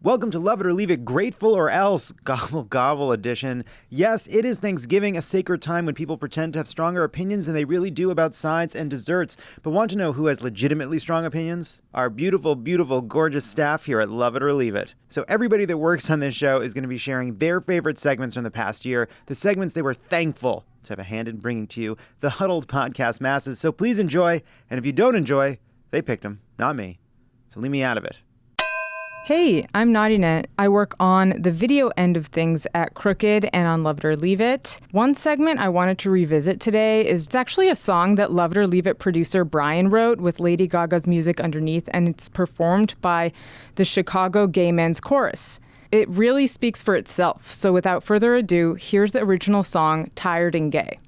Welcome to Love It or Leave It, Grateful or Else, Gobble Gobble edition. Yes, it is Thanksgiving, a sacred time when people pretend to have stronger opinions than they really do about sides and desserts. But want to know who has legitimately strong opinions? Our beautiful, beautiful, gorgeous staff here at Love It or Leave It. So everybody that works on this show is going to be sharing their favorite segments from the past year, the segments they were thankful to have a hand in bringing to you, the huddled podcast masses. So please enjoy, and if you don't enjoy, they picked them, not me. So leave me out of it. Hey, I'm Narineh. I work on the video end of things at Crooked and on Love It or Leave It. One segment I wanted to revisit today is it's actually a song that Love It or Leave It producer Brian wrote with Lady Gaga's music underneath, and it's performed by the Chicago Gay Men's Chorus. It really speaks for itself. So without further ado, here's the original song, Tired and Gay.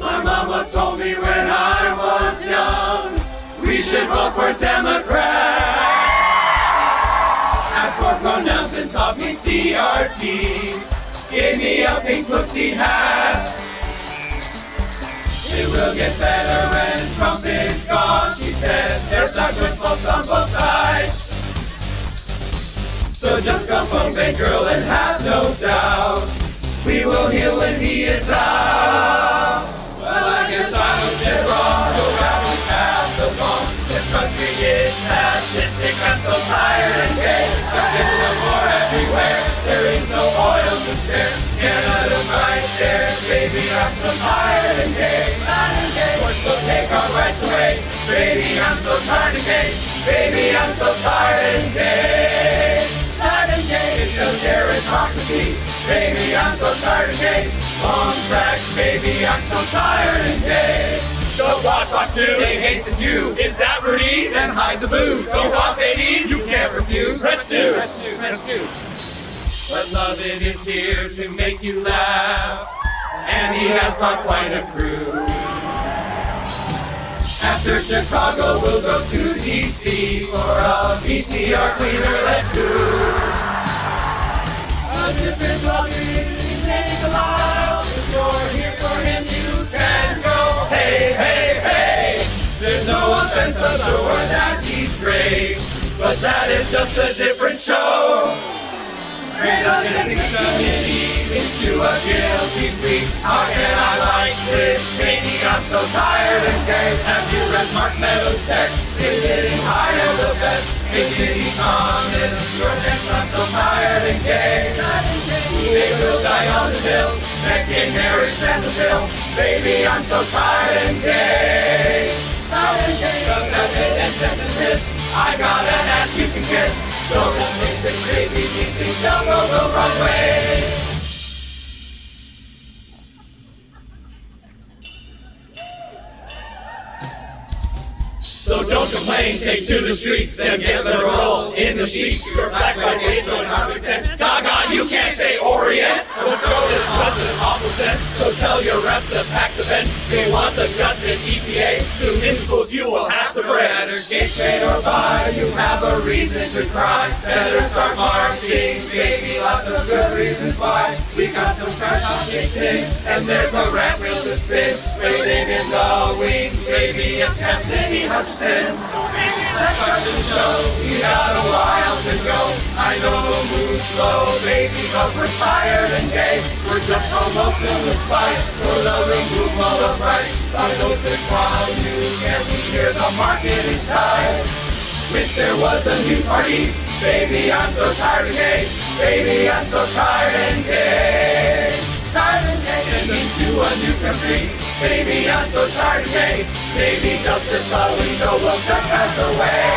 My mama told me when I was young, we should vote for Democrats. Asked for pronouns and taught me CRT. Gave me a pink pussy hat. It will get better when Trump is gone, she said. There's not good folks on both sides. So just come home, big girl, and have no doubt. We will heal when he is out. Well, I guess I was dead wrong. No rallies past the bomb. This country is fascistic. I'm so tired and gay. There's no war everywhere. There is no oil to spare. Canada's right there. Baby, I'm so tired and gay. Force will take our rights away. Baby, I'm so tired and gay. Baby, I'm so tired and gay. Tired and gay. It's no gerontocracy. Baby, I'm so tired and gay. Long track, baby, I'm so tired and gay. Go watch Fox News. They hate the Jews. Is that Rudy? Then hide the booze. Go want babies? You can't refuse. Press news. But Love It is here to make you laugh, and he has brought quite a crew. After Chicago, we'll go to D.C. for a VCR cleaner let do. A different Love It is made alive. If you're here for him, you can go. Hey, hey, hey. There's no offense, I'm sure that he's great, but that is just a different show. Great audience committee into a guilty plea. How can I like this? Maybe I'm so tired and gay. Have you read Mark Meadows' text? Is getting higher the best? Hey, Kitty Thomas, you're next. I'm so tired and gay. They will die on the hill. Next gay marriage and the pill. Baby, I'm so tired and gay. Tired and gay. Just that bit and piss and piss. I got an ass you can kiss. Don't let me think, baby, you think they'll go the wrong way. So don't complain, take to the streets, then get the roll in the sheets. You're black, white, beige, join our pretend. Gaga, you can't say Orient. Let's go this president awful sent. So tell your reps to pack the bench. They want the gut in EPA. Soon in schools you will have to pray. Better get straight or buy, you have a reason to cry. Better start marching, baby, lots of good reasons why. We got some fresh objects in, and there's a rat wheel to spin. Waiting in the wings, baby, it's Cassidy Hutchinson. So baby, let's start the show. We got a while to go. I know the mood's low, baby, but we're tired and gay. We're just almost in the spite for the removal of rights. I know this while you can hear the market is tired. Wish there was a new party. Baby, I'm so tired and gay. Baby, I'm so tired and gay. Tired and gay. And into a new country. Baby, I'm so tired and gay. Baby, Justice Alito will just pass away.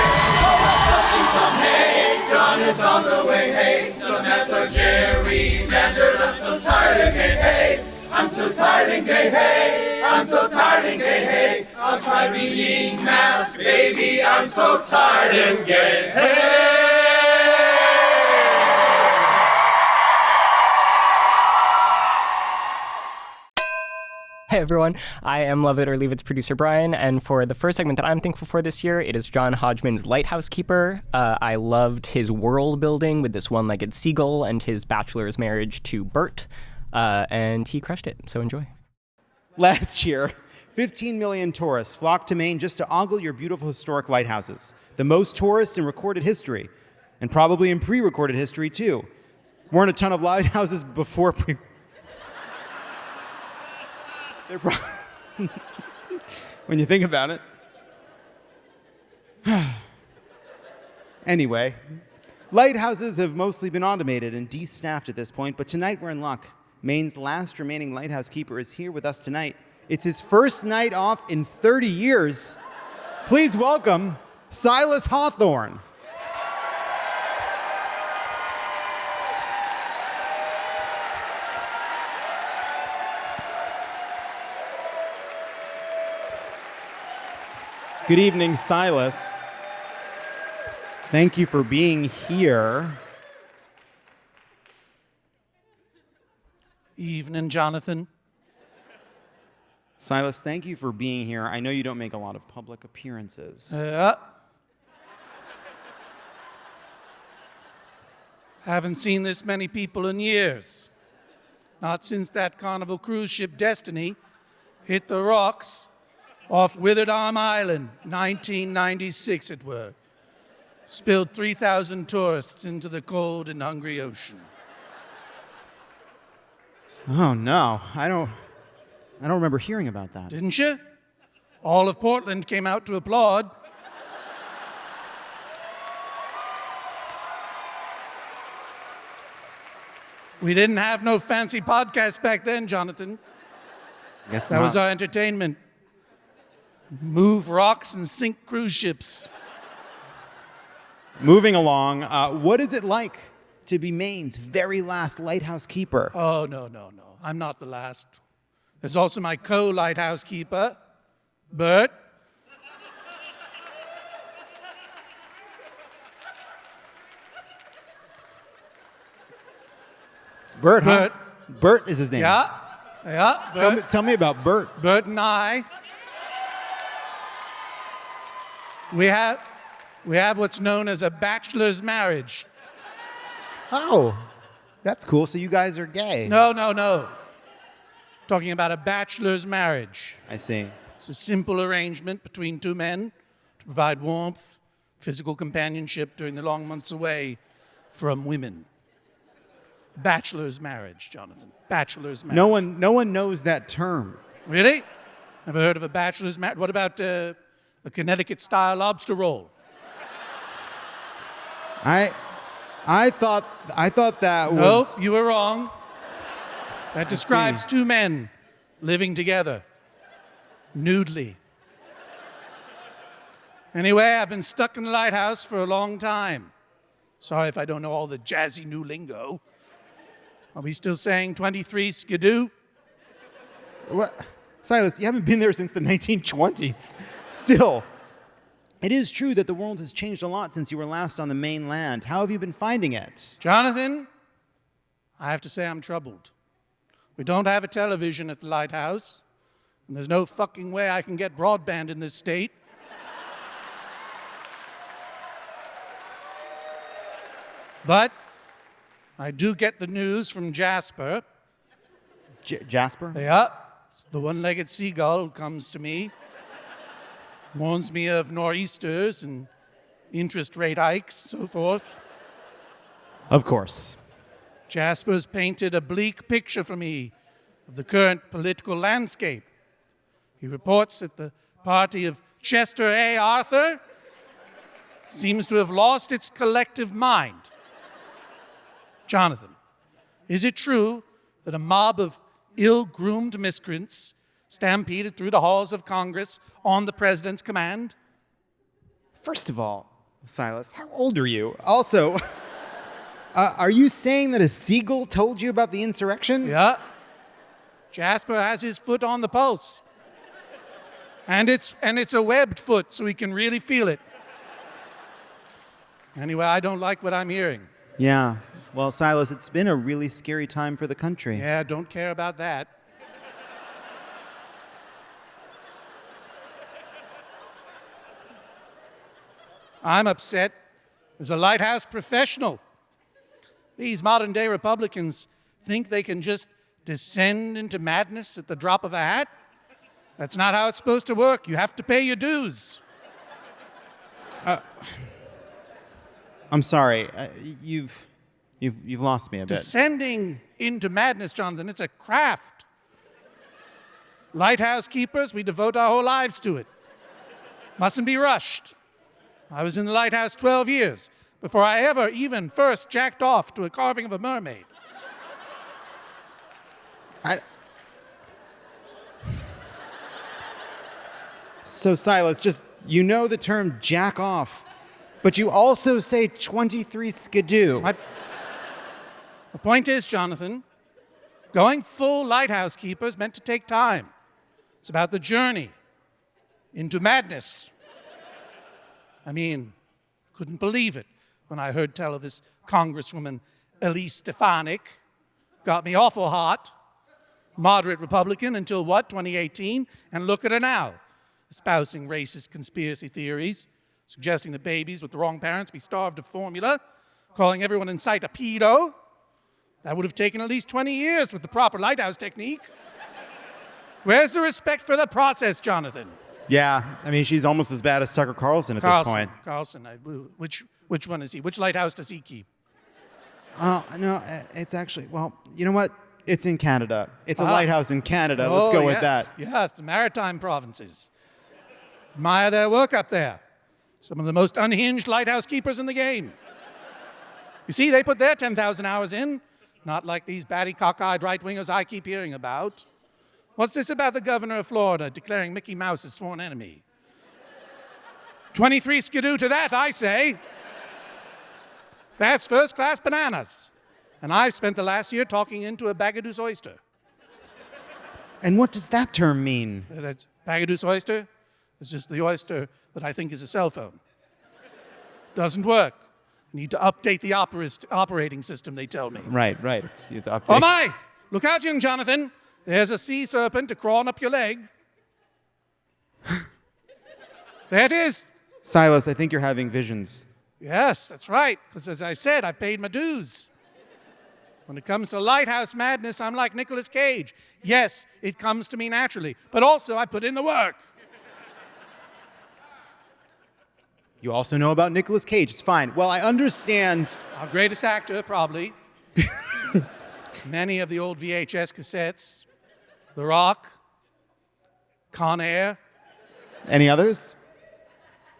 Some hay, John is on the way. Hey, the Mets are gerrymandered. I'm so tired and gay. Hey, I'm so tired and gay. Hey, I'm so tired and gay. Hey, I'll try being masked. Baby, I'm so tired and gay. Hey. Hi, everyone. I am Love It or Leave It's producer Brian, and for the first segment that I'm thankful for this year, it is John Hodgman's Lighthouse Keeper. I loved his world building with this one-legged seagull and his bachelor's marriage to Bert, and he crushed it, so enjoy. Last year, 15 million tourists flocked to Maine just to ogle your beautiful historic lighthouses. The most tourists in recorded history, and probably in pre-recorded history, too. Weren't a ton of lighthouses before when you think about it. Anyway, lighthouses have mostly been automated and de-staffed at this point, but tonight we're in luck. Maine's last remaining lighthouse keeper is here with us tonight. It's his first night off in 30 years. Please welcome Silas Hawthorne. Good evening, Silas. Thank you for being here. Evening, Jonathan. Silas, thank you for being here. I know you don't make a lot of public appearances. Haven't seen this many people in years. Not since that Carnival cruise ship Destiny hit the rocks off Withered Arm Island, 1996 it were. Spilled 3,000 tourists into the cold and hungry ocean. Oh, no. I don't remember hearing about that. Didn't you? All of Portland came out to applaud. We didn't have no fancy podcasts back then, Jonathan. Guess That not. was our entertainment. Move rocks and sink cruise ships. Moving along, what is it like to be Maine's very last lighthouse keeper? Oh, no. I'm not the last. There's also my co-lighthouse keeper, Bert. Bert, huh? Bert. Bert is his name. Yeah, Bert. Tell me about Bert. Bert and I. We have what's known as a bachelor's marriage. Oh, that's cool. So you guys are gay. No. Talking about a bachelor's marriage. I see. It's a simple arrangement between two men to provide warmth, physical companionship during the long months away from women. Bachelor's marriage, Jonathan. Bachelor's marriage. No one knows that term. Really? Never heard of a bachelor's marriage? What about a Connecticut-style lobster roll? I thought that was. No, you were wrong. That describes two men living together, nudely. Anyway, I've been stuck in the lighthouse for a long time. Sorry if I don't know all the jazzy new lingo. Are we still saying 23 skidoo? What? Silas, you haven't been there since the 1920s. Still, it is true that the world has changed a lot since you were last on the mainland. How have you been finding it? Jonathan, I have to say I'm troubled. We don't have a television at the lighthouse, and there's no fucking way I can get broadband in this state. But I do get the news from Jasper. Jasper? Yeah, it's the one-legged seagull who comes to me, warns me of nor'easters and interest rate hikes, so forth. Of course. Jasper's painted a bleak picture for me of the current political landscape. He reports that the party of Chester A. Arthur seems to have lost its collective mind. Jonathan, is it true that a mob of ill-groomed miscreants stampeded through the halls of Congress on the president's command? First of all, Silas, how old are you? Also, are you saying that a seagull told you about the insurrection? Yeah. Jasper has his foot on the pulse. And it's a webbed foot, so he can really feel it. Anyway, I don't like what I'm hearing. Yeah. Well, Silas, it's been a really scary time for the country. Yeah, don't care about that. I'm upset as a Lighthouse professional. These modern-day Republicans think they can just descend into madness at the drop of a hat. That's not how it's supposed to work. You have to pay your dues. I'm sorry. You've lost me a bit. Descending into madness, Jonathan, it's a craft. Lighthouse keepers, we devote our whole lives to it. Mustn't be rushed. I was in the lighthouse 12 years before I ever even first jacked off to a carving of a mermaid. So, Silas, just, you know the term jack off, but you also say 23 skidoo. The point is, Jonathan, going full lighthouse keeper is meant to take time. It's about the journey into madness. I mean, I couldn't believe it when I heard tell of this Congresswoman Elise Stefanik. Got me awful hot. Moderate Republican until what, 2018? And look at her now, espousing racist conspiracy theories, suggesting that babies with the wrong parents be starved of formula, calling everyone in sight a pedo. That would have taken at least 20 years with the proper lighthouse technique. Where's the respect for the process, Jonathan? Yeah, I mean, she's almost as bad as Tucker Carlson at this point. Carlson. Which one is he? Which lighthouse does he keep? No, it's actually, well, you know what? It's in Canada. It's a lighthouse in Canada. Let's go with that. Yes, the maritime provinces. Admire their work up there. Some of the most unhinged lighthouse keepers in the game. You see, they put their 10,000 hours in, not like these batty, cockeyed right-wingers I keep hearing about. What's this about the governor of Florida declaring Mickey Mouse his sworn enemy? 23 skidoo to that, I say. That's first-class bananas. And I've spent the last year talking into a Bagaduce oyster. And what does that term mean? That's Bagaduce oyster? It's just the oyster that I think is a cell phone. Doesn't work. Need to update the operating system, they tell me. Right. It's update. Oh my! Look out, young Jonathan. There's a sea serpent crawling up your leg. There it is. Silas, I think you're having visions. Yes, that's right. Because as I said, I paid my dues. When it comes to lighthouse madness, I'm like Nicolas Cage. Yes, it comes to me naturally. But also, I put in the work. You also know about Nicolas Cage. It's fine. Well, I understand. Our greatest actor, probably. Many of the old VHS cassettes. The Rock. Con Air. Any others?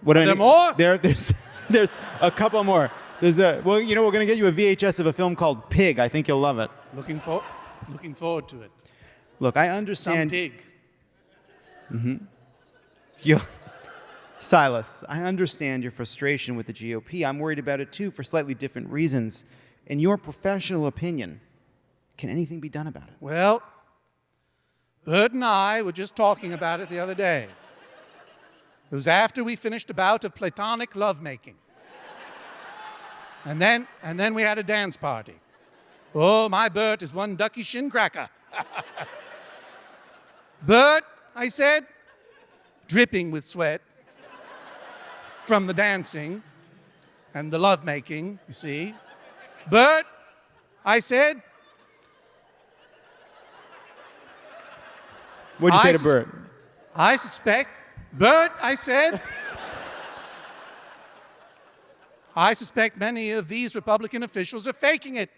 What Are there more? There's a couple more. We're going to get you a VHS of a film called Pig. I think you'll love it. Looking forward to it. Look, I understand. Some pig. Silas, I understand your frustration with the GOP. I'm worried about it too for slightly different reasons. In your professional opinion, can anything be done about it? Well, Bert and I were just talking about it the other day. It was after we finished a bout of platonic lovemaking. And then we had a dance party. Oh, my Bert is one ducky shin cracker. Bert, I said, dripping with sweat from the dancing and the lovemaking, you see. Bert, I said. What'd you say to Bert? I suspect. Bert, I said. I suspect many of these Republican officials are faking it.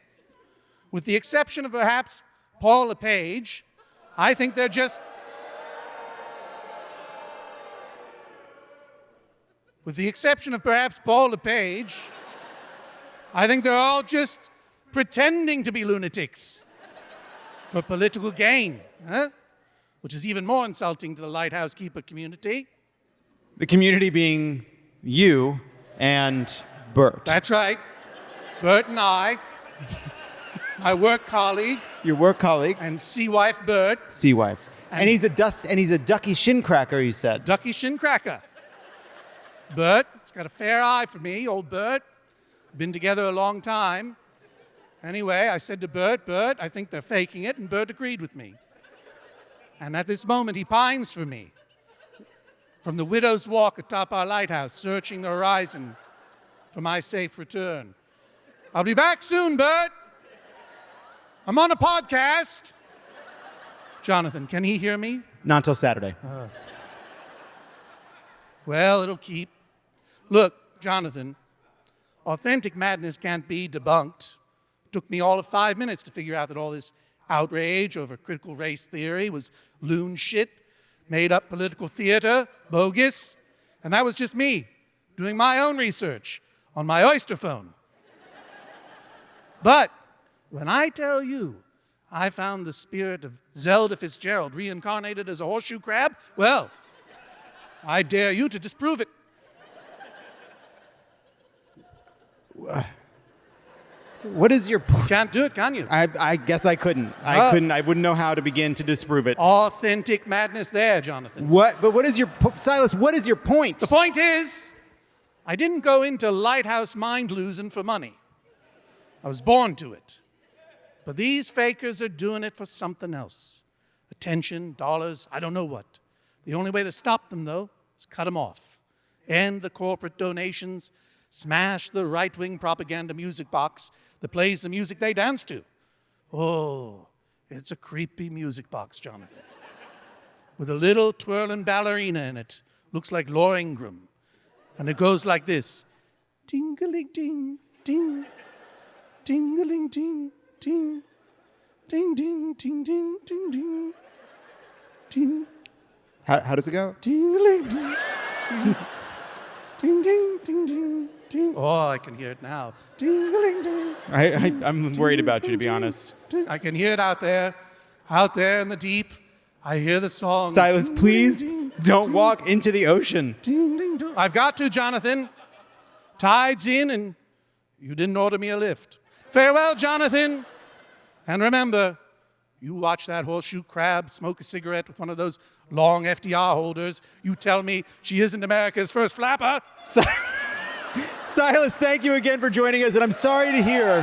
With the exception of perhaps Paul LePage, I think they're just... With the exception of perhaps Paul LePage, I think they're all just pretending to be lunatics for political gain, which is even more insulting to the lighthouse keeper community. The community being you and Bert. That's right. Bert and I, my work colleague. Your work colleague. And sea wife Bert. Sea wife. And he's a ducky shin cracker, you said. Ducky shin cracker. Bert, he's got a fair eye for me, old Bert. Been together a long time. Anyway, I said to Bert, I think they're faking it, and Bert agreed with me. And at this moment, he pines for me. from the widow's walk atop our lighthouse, searching the horizon for my safe return. I'll be back soon, Bert. I'm on a podcast. Jonathan, can he hear me? Not till Saturday. Well, it'll keep. Look, Jonathan, authentic madness can't be debunked. It took me all of 5 minutes to figure out that all this outrage over critical race theory was loon shit, made up political theater, bogus, and that was just me doing my own research on my oyster phone. But when I tell you I found the spirit of Zelda Fitzgerald reincarnated as a horseshoe crab, well, I dare you to disprove it. What is your point? Can't do it, can you? I guess I couldn't. I wouldn't know how to begin to disprove it. Authentic madness there, Jonathan. What? But what is your... Silas, what is your point? The point is, I didn't go into Lighthouse mind-losing for money. I was born to it. But these fakers are doing it for something else. Attention, dollars, I don't know what. The only way to stop them, though, is cut them off. End the corporate donations. Smash the right-wing propaganda music box that plays the music they dance to. Oh, it's a creepy music box, Jonathan. With a little twirling ballerina in it. Looks like Laura Ingraham. And it goes like this. Ding-a-ling-ding, ding. Ding-a-ling-ding, ding. Ding-ding, ding-ding, ding-ding. Ding. How does it go? Ding-a-ling-ding, ding. Ding-ding, ding-ding, ding. Oh, I can hear it now. Ding-a-ling-ding. I'm worried about you, to be honest. I can hear it out there in the deep. I hear the song. Silas, please don't walk into the ocean. Ding-ding-ding. I've got to, Jonathan. Tide's in and you didn't order me a lift. Farewell, Jonathan. And remember, you watch that horseshoe crab smoke a cigarette with one of those long FDR holders. You tell me she isn't America's first flapper. Silas, thank you again for joining us. And I'm sorry to hear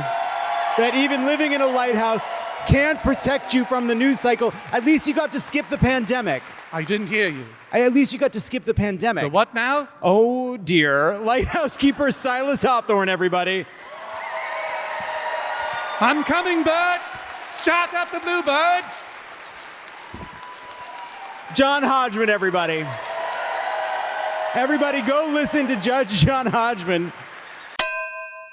that even living in a lighthouse can't protect you from the news cycle. At least you got to skip the pandemic. I didn't hear you. At least you got to skip the pandemic. The what now? Oh, dear. Lighthouse keeper Silas Hawthorne, everybody. I'm coming, Bert. Start up the Bluebird. John Hodgman, everybody. Everybody go listen to Judge John Hodgman.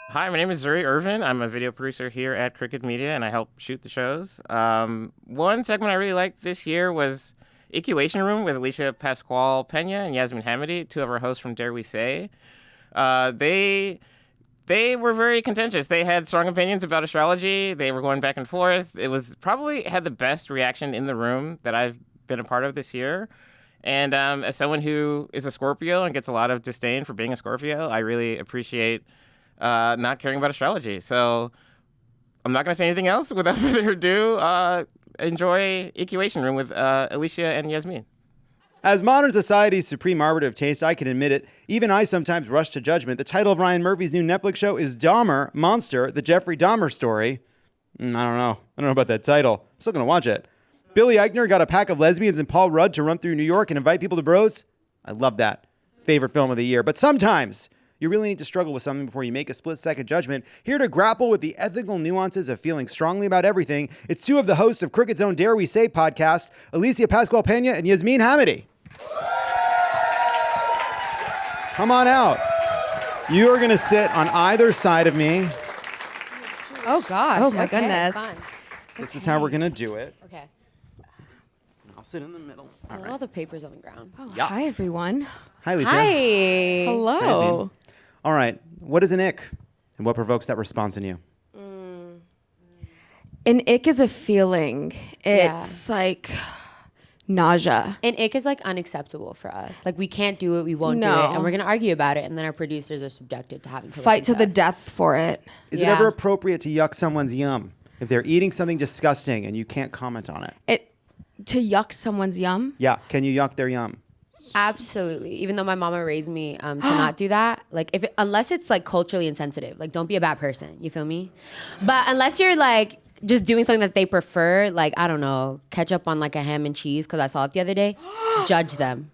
Hi, my name is Zuri Irvin. I'm a video producer here at Cricket Media, and I help shoot the shows. One segment I really liked this year was Ickuation Room with Alicia Pascual Pena and Yasmin Hamidi, two of our hosts from Dare We Say. They were very contentious. They had strong opinions about astrology. They were going back and forth. It was probably had the best reaction in the room that I've been a part of this year. And as someone who is a Scorpio and gets a lot of disdain for being a Scorpio, I really appreciate not caring about astrology. So I'm not going to say anything else. Without further ado, enjoy Ickuation Room with Alicia and Yasmin. As modern society's supreme arbiter of taste, I can admit it. Even I sometimes rush to judgment. The title of Ryan Murphy's new Netflix show is Dahmer, Monster, the Jeffrey Dahmer story. I don't know about that title. I'm still going to watch it. Billy Eichner got a pack of lesbians and Paul Rudd to run through New York and invite people to bros. I love that. Favorite film of the year. But sometimes you really need to struggle with something before you make a split-second judgment. Here to grapple with the ethical nuances of feeling strongly about everything, it's two of the hosts of Cricket's own Dare We Say podcast, Alicia Pascual Pena and Yasmin Hamidi. Come on out. You are going to sit on either side of me. Oh, gosh. Oh, my Okay, goodness. fine. This is how we're going to do it. Okay. I'll sit in the middle. All All right. the papers on the ground. Oh, Yeah. hi, everyone. Hi, Alicia. Hi. Hello. Yasmin. All right. What is an ick? And what provokes that response in you? An ick is a feeling. It's like nausea. And ick is like unacceptable for us. Like we can't do it, we won't do No. it, and we're gonna argue about it, and then our producers are subjected to having to Fight to listen the us. death for it. Is it Yeah. ever appropriate to yuck someone's yum? If they're eating something disgusting and you can't comment on it? To yuck someone's yum? Yeah. Can you yuck their yum? Absolutely. Even though my mama raised me to not do that, like unless it's like culturally insensitive, like don't be a bad person. You feel me? But unless you're like just doing something that they prefer, like I don't know, ketchup on like a ham and cheese because I saw it the other day. Judge them.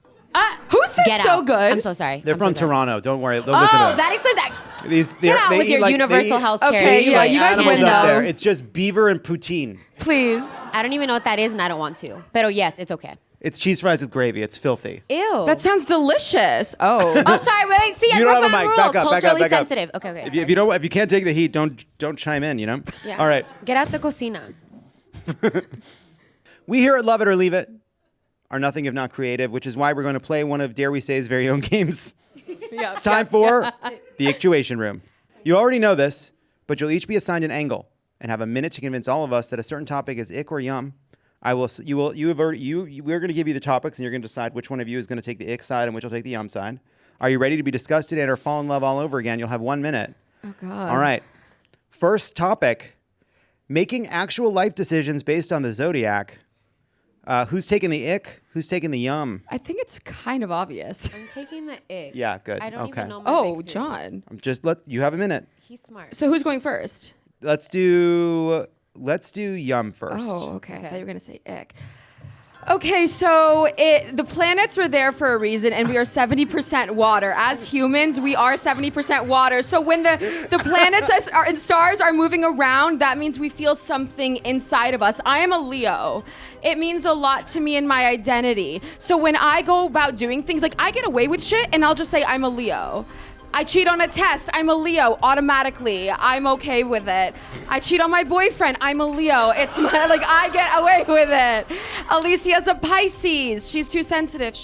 Who sounds Get so out. good. I'm so sorry. They're I'm from so sorry. Toronto. Don't worry. They'll listen to Oh, them. that explains that. These, Get out with your universal health care. Okay, yeah, you guys animals win up though. there. It's just beaver and poutine. Please. I don't even know what that is, and I don't want to. But yes, it's okay. It's cheese fries with gravy. It's filthy. Ew. That sounds delicious. Oh. Oh, sorry. Wait. See, I You don't broke have a my mic. rule. Back up, back up, Culturally back up. sensitive. Okay. If you can't take the heat, don't chime in. You know. Yeah. All right. Get out the cocina. We here at Love It or Leave It are nothing if not creative, which is why we're going to play one of Dare We Say's very own games. It's time for the Ickuation Room. You already know this, but you'll each be assigned an angle and have a minute to convince all of us that a certain topic is ick or yum. We're going to give you the topics, and you're going to decide which one of you is going to take the ick side and which will take the yum side. Are you ready to be disgusted and or fall in love all over again? You'll have 1 minute. Oh, God. All right. First topic, making actual life decisions based on the zodiac. Who's taking the ick? Who's taking the yum? I think it's kind of obvious. I'm taking the ick. Yeah, good. I don't Okay. even know my Oh, big three. John. You have a minute. He's smart. So who's going first? Let's do yum first. Oh, okay. I thought you were going to say ick. Okay, so the planets were there for a reason, and we are 70% water. As humans, we are 70% water. So when the planets and stars are moving around, that means we feel something inside of us. I am a Leo. It means a lot to me in my identity. So when I go about doing things, like I get away with shit, and I'll just say I'm a Leo. I cheat on a test, I'm a Leo, automatically. I'm okay with it. I cheat on my boyfriend, I'm a Leo. It's I get away with it. Alicia's a Pisces. She's too sensitive.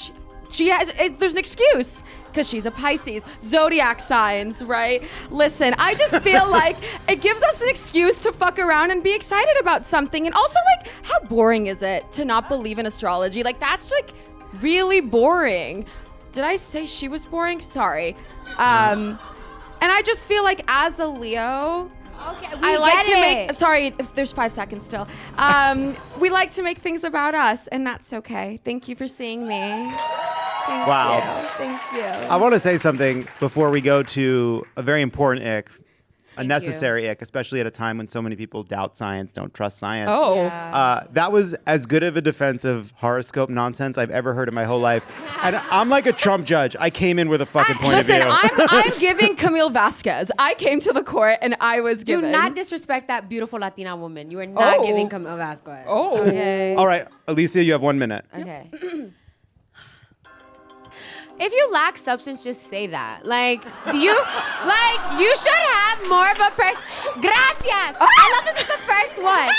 There's an excuse, because she's a Pisces. Zodiac signs, right? Listen, I just feel like it gives us an excuse to fuck around and be excited about something. And also, how boring is it to not believe in astrology? That's really boring. Did I say she was boring? Sorry. And I just feel like as a Leo, Okay, I like to make. Sorry, if there's 5 seconds still. We like to make things about us, and that's okay. Thank you for seeing me. Wow. Thank you. I want to say something before we go to a very important ick, a necessary ick, especially at a time when so many people doubt science, don't trust science. Oh. Yeah. That was as good of a defense of horoscope nonsense I've ever heard in my whole life. And I'm like a Trump judge. I came in with a fucking point Listen, of view. I'm giving Camille Vasquez. I came to the court and I was Do given. not disrespect that beautiful Latina woman. You are not giving Camille Vasquez. Oh. Okay. All right, Alicia, you have 1 minute. Okay. If you lack substance, just say that. You should have more of a person. Gracias. I love that this is the first one.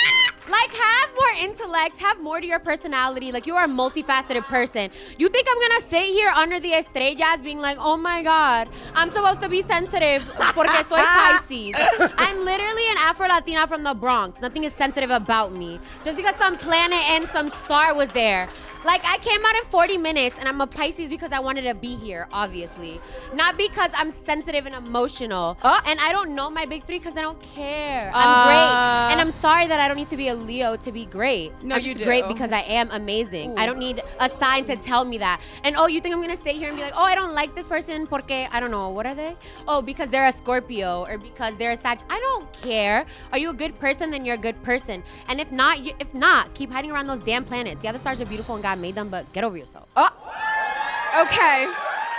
Have more intellect, have more to your personality. You are a multifaceted person. You think I'm gonna sit here under the estrellas being like, oh my God, I'm supposed to be sensitive porque soy Pisces. I'm literally an Afro-Latina from the Bronx. Nothing is sensitive about me. Just because some planet and some star was there. I came out in 40 minutes and I'm a Pisces because I wanted to be here, obviously. Not because I'm sensitive and emotional. And I don't know my big three because I don't care. I'm great. And I'm sorry that I don't need to be a Leo to be great. No, I'm you just do. great because I am amazing. Ooh. I don't need a sign to tell me that. And you think I'm going to sit here and be like, I don't like this person porque, I don't know, what are they? Because they're a Scorpio or because they're a Sag. I don't care. Are you a good person? Then you're a good person. And if not, keep hiding around those damn planets. Yeah, the stars are beautiful and God made them, but get over yourself. Okay.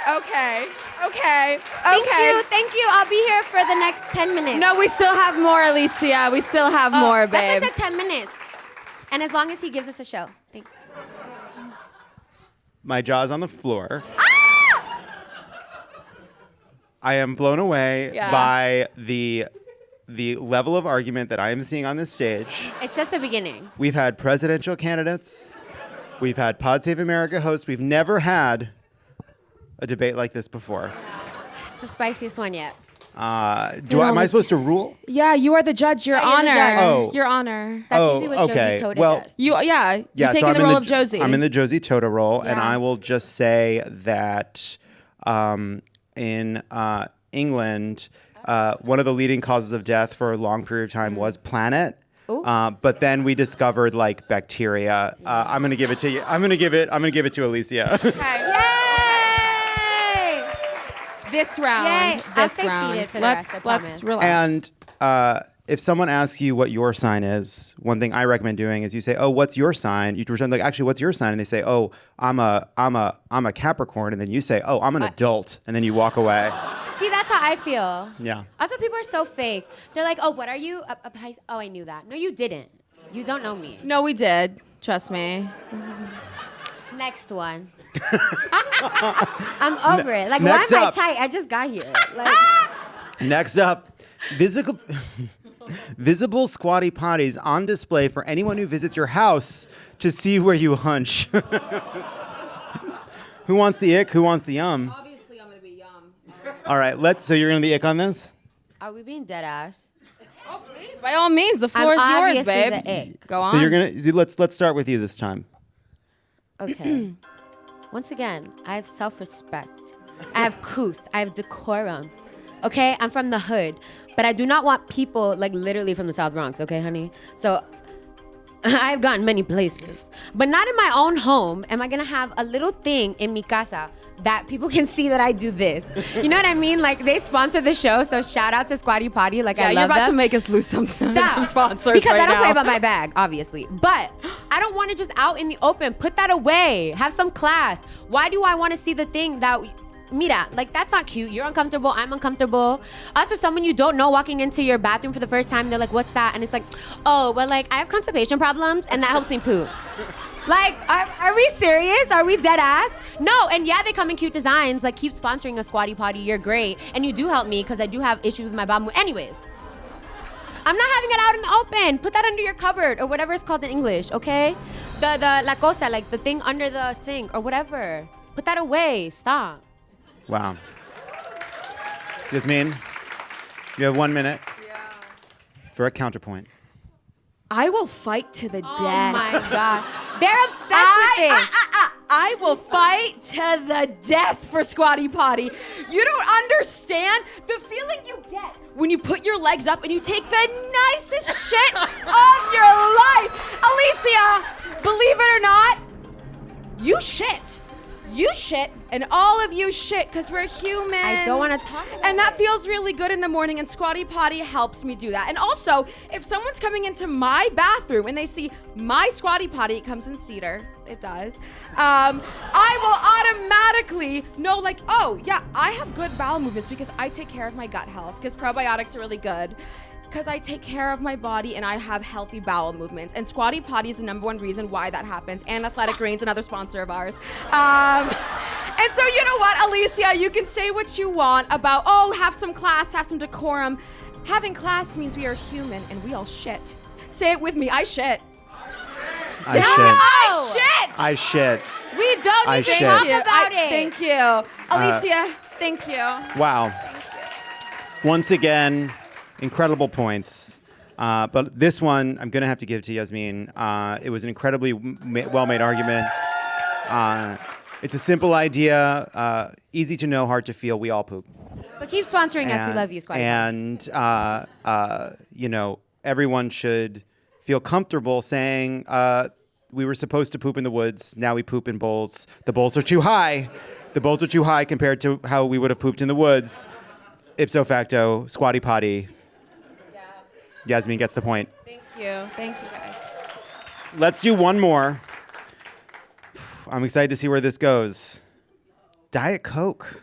Thank you. I'll be here for the next 10 minutes. No, we still have more, Alicia. We still have more, babe. That's why I said 10 minutes. And as long as he gives us a show. Thanks. My jaw's on the floor. I am blown away by the level of argument that I am seeing on this stage. It's just the beginning. We've had presidential candidates. We've had Pod Save America hosts. We've never had a debate like this before. It's the spiciest one yet. Am I supposed to rule? Yeah, you are the judge, Your Yeah, you're the Honor. judge. Oh. Your Honor. That's usually what okay. Josie Tota Well, does. You're so taking the role of Josie. I'm in the Josie Tota role, and Yeah. I will just say that in England, one of the leading causes of death for a long period of time was planet. But then we discovered bacteria. I'm gonna give it to you. I'm gonna give it to Alicia. Okay. Yay! This round. Yay. I'll This stay round. seated for the rest, I Let's promise. relax. And if someone asks you what your sign is, one thing I recommend doing is you say, "Oh, what's your sign?" You return like, "Actually, what's your sign?" And they say, "Oh, I'm a Capricorn." And then you say, "Oh, I'm an adult." And then you walk away. See, that's how I feel. Yeah. Also, people are so fake. They're like, "Oh, what are you?" Oh, I knew that. No, you didn't. You don't know me. No, we did. Trust me. Next one. I'm over it. Like, next why am up. I tight? I just got here. Like, Next up, visible squatty potties on display for anyone who visits your house to see where you hunch. Who wants the ick? Who wants the yum? Obviously, I'm gonna be yum. All right, so you're gonna be ick on this? are we being dead ass? Oh, please, by all means, the floor is yours, obviously babe. the ick. Go on. So you're gonna let's start with you this time. Okay. Once again, I have self-respect. I have couth. I have decorum. Okay? I'm from the hood. But I do not want people, like, literally from the South Bronx, okay, honey? So I've gotten many places. But not in my own home am I going to have a little thing in mi casa that people can see that I do this. You know what I mean? Like, they sponsor the show, so shout out to Squatty Potty. Like, I love you're about them. to make us lose some sponsors Because right I don't now. play about my bag, obviously. But I don't want to just out in the open. Put that away. Have some class. Why do I want to see the thing that... Mira, like, that's not cute. You're uncomfortable. I'm uncomfortable. Also, someone you don't know walking into your bathroom for the first time, they're like, what's that? And it's like, oh, well, like, I have constipation problems, and that helps me poop. Like, are we serious? Are we dead ass? No, and yeah, they come in cute designs. Like, keep sponsoring a Squatty Potty. You're great. And you do help me, because I do have issues with my bum. Anyways, I'm not having it out in the open. Put that under your cupboard, or whatever it's called in English, okay? The la cosa, like, the thing under the sink, or whatever. Put that away. Stop. Wow. Yasmin, you have 1 minute for a counterpoint. I will fight to the death. Oh my God. They're obsessed with it. I will fight to the death for Squatty Potty. You don't understand the feeling you get when you put your legs up and you take the nicest shit of your life. Alicia, believe it or not, you shit. You shit, and all of you shit, because we're human. I don't want to talk about And that it. feels really good in the morning, and Squatty Potty helps me do that. And also, if someone's coming into my bathroom and they see my Squatty Potty, it comes in cedar, it does, I will automatically know, like, oh, yeah, I have good bowel movements because I take care of my gut health, because probiotics are really good. Because I take care of my body and I have healthy bowel movements. And Squatty Potty is the #1 reason why that happens. And Athletic Greens, another sponsor of ours. And so, you know what, Alicia, you can say what you want about, oh, have some class, have some decorum. Having class means we are human and we all shit. Say it with me, I shit. I shit. I shit. We don't I even shit. talk about it. Thank you. Alicia, thank you. Wow. Once again, incredible points. But this one, I'm going to have to give to Yasmin. It was an incredibly well-made argument. It's a simple idea, easy to know, hard to feel. We all poop. But keep sponsoring us. We love you, Squatty. And, you know, everyone should feel comfortable saying, we were supposed to poop in the woods. Now we poop in bowls. The bowls are too high. The bowls are too high compared to how we would have pooped in the woods. Ipso facto, Squatty Potty. Yasmin gets the point. Thank you. Thank you, guys. Let's do one more. I'm excited to see where this goes. Diet Coke.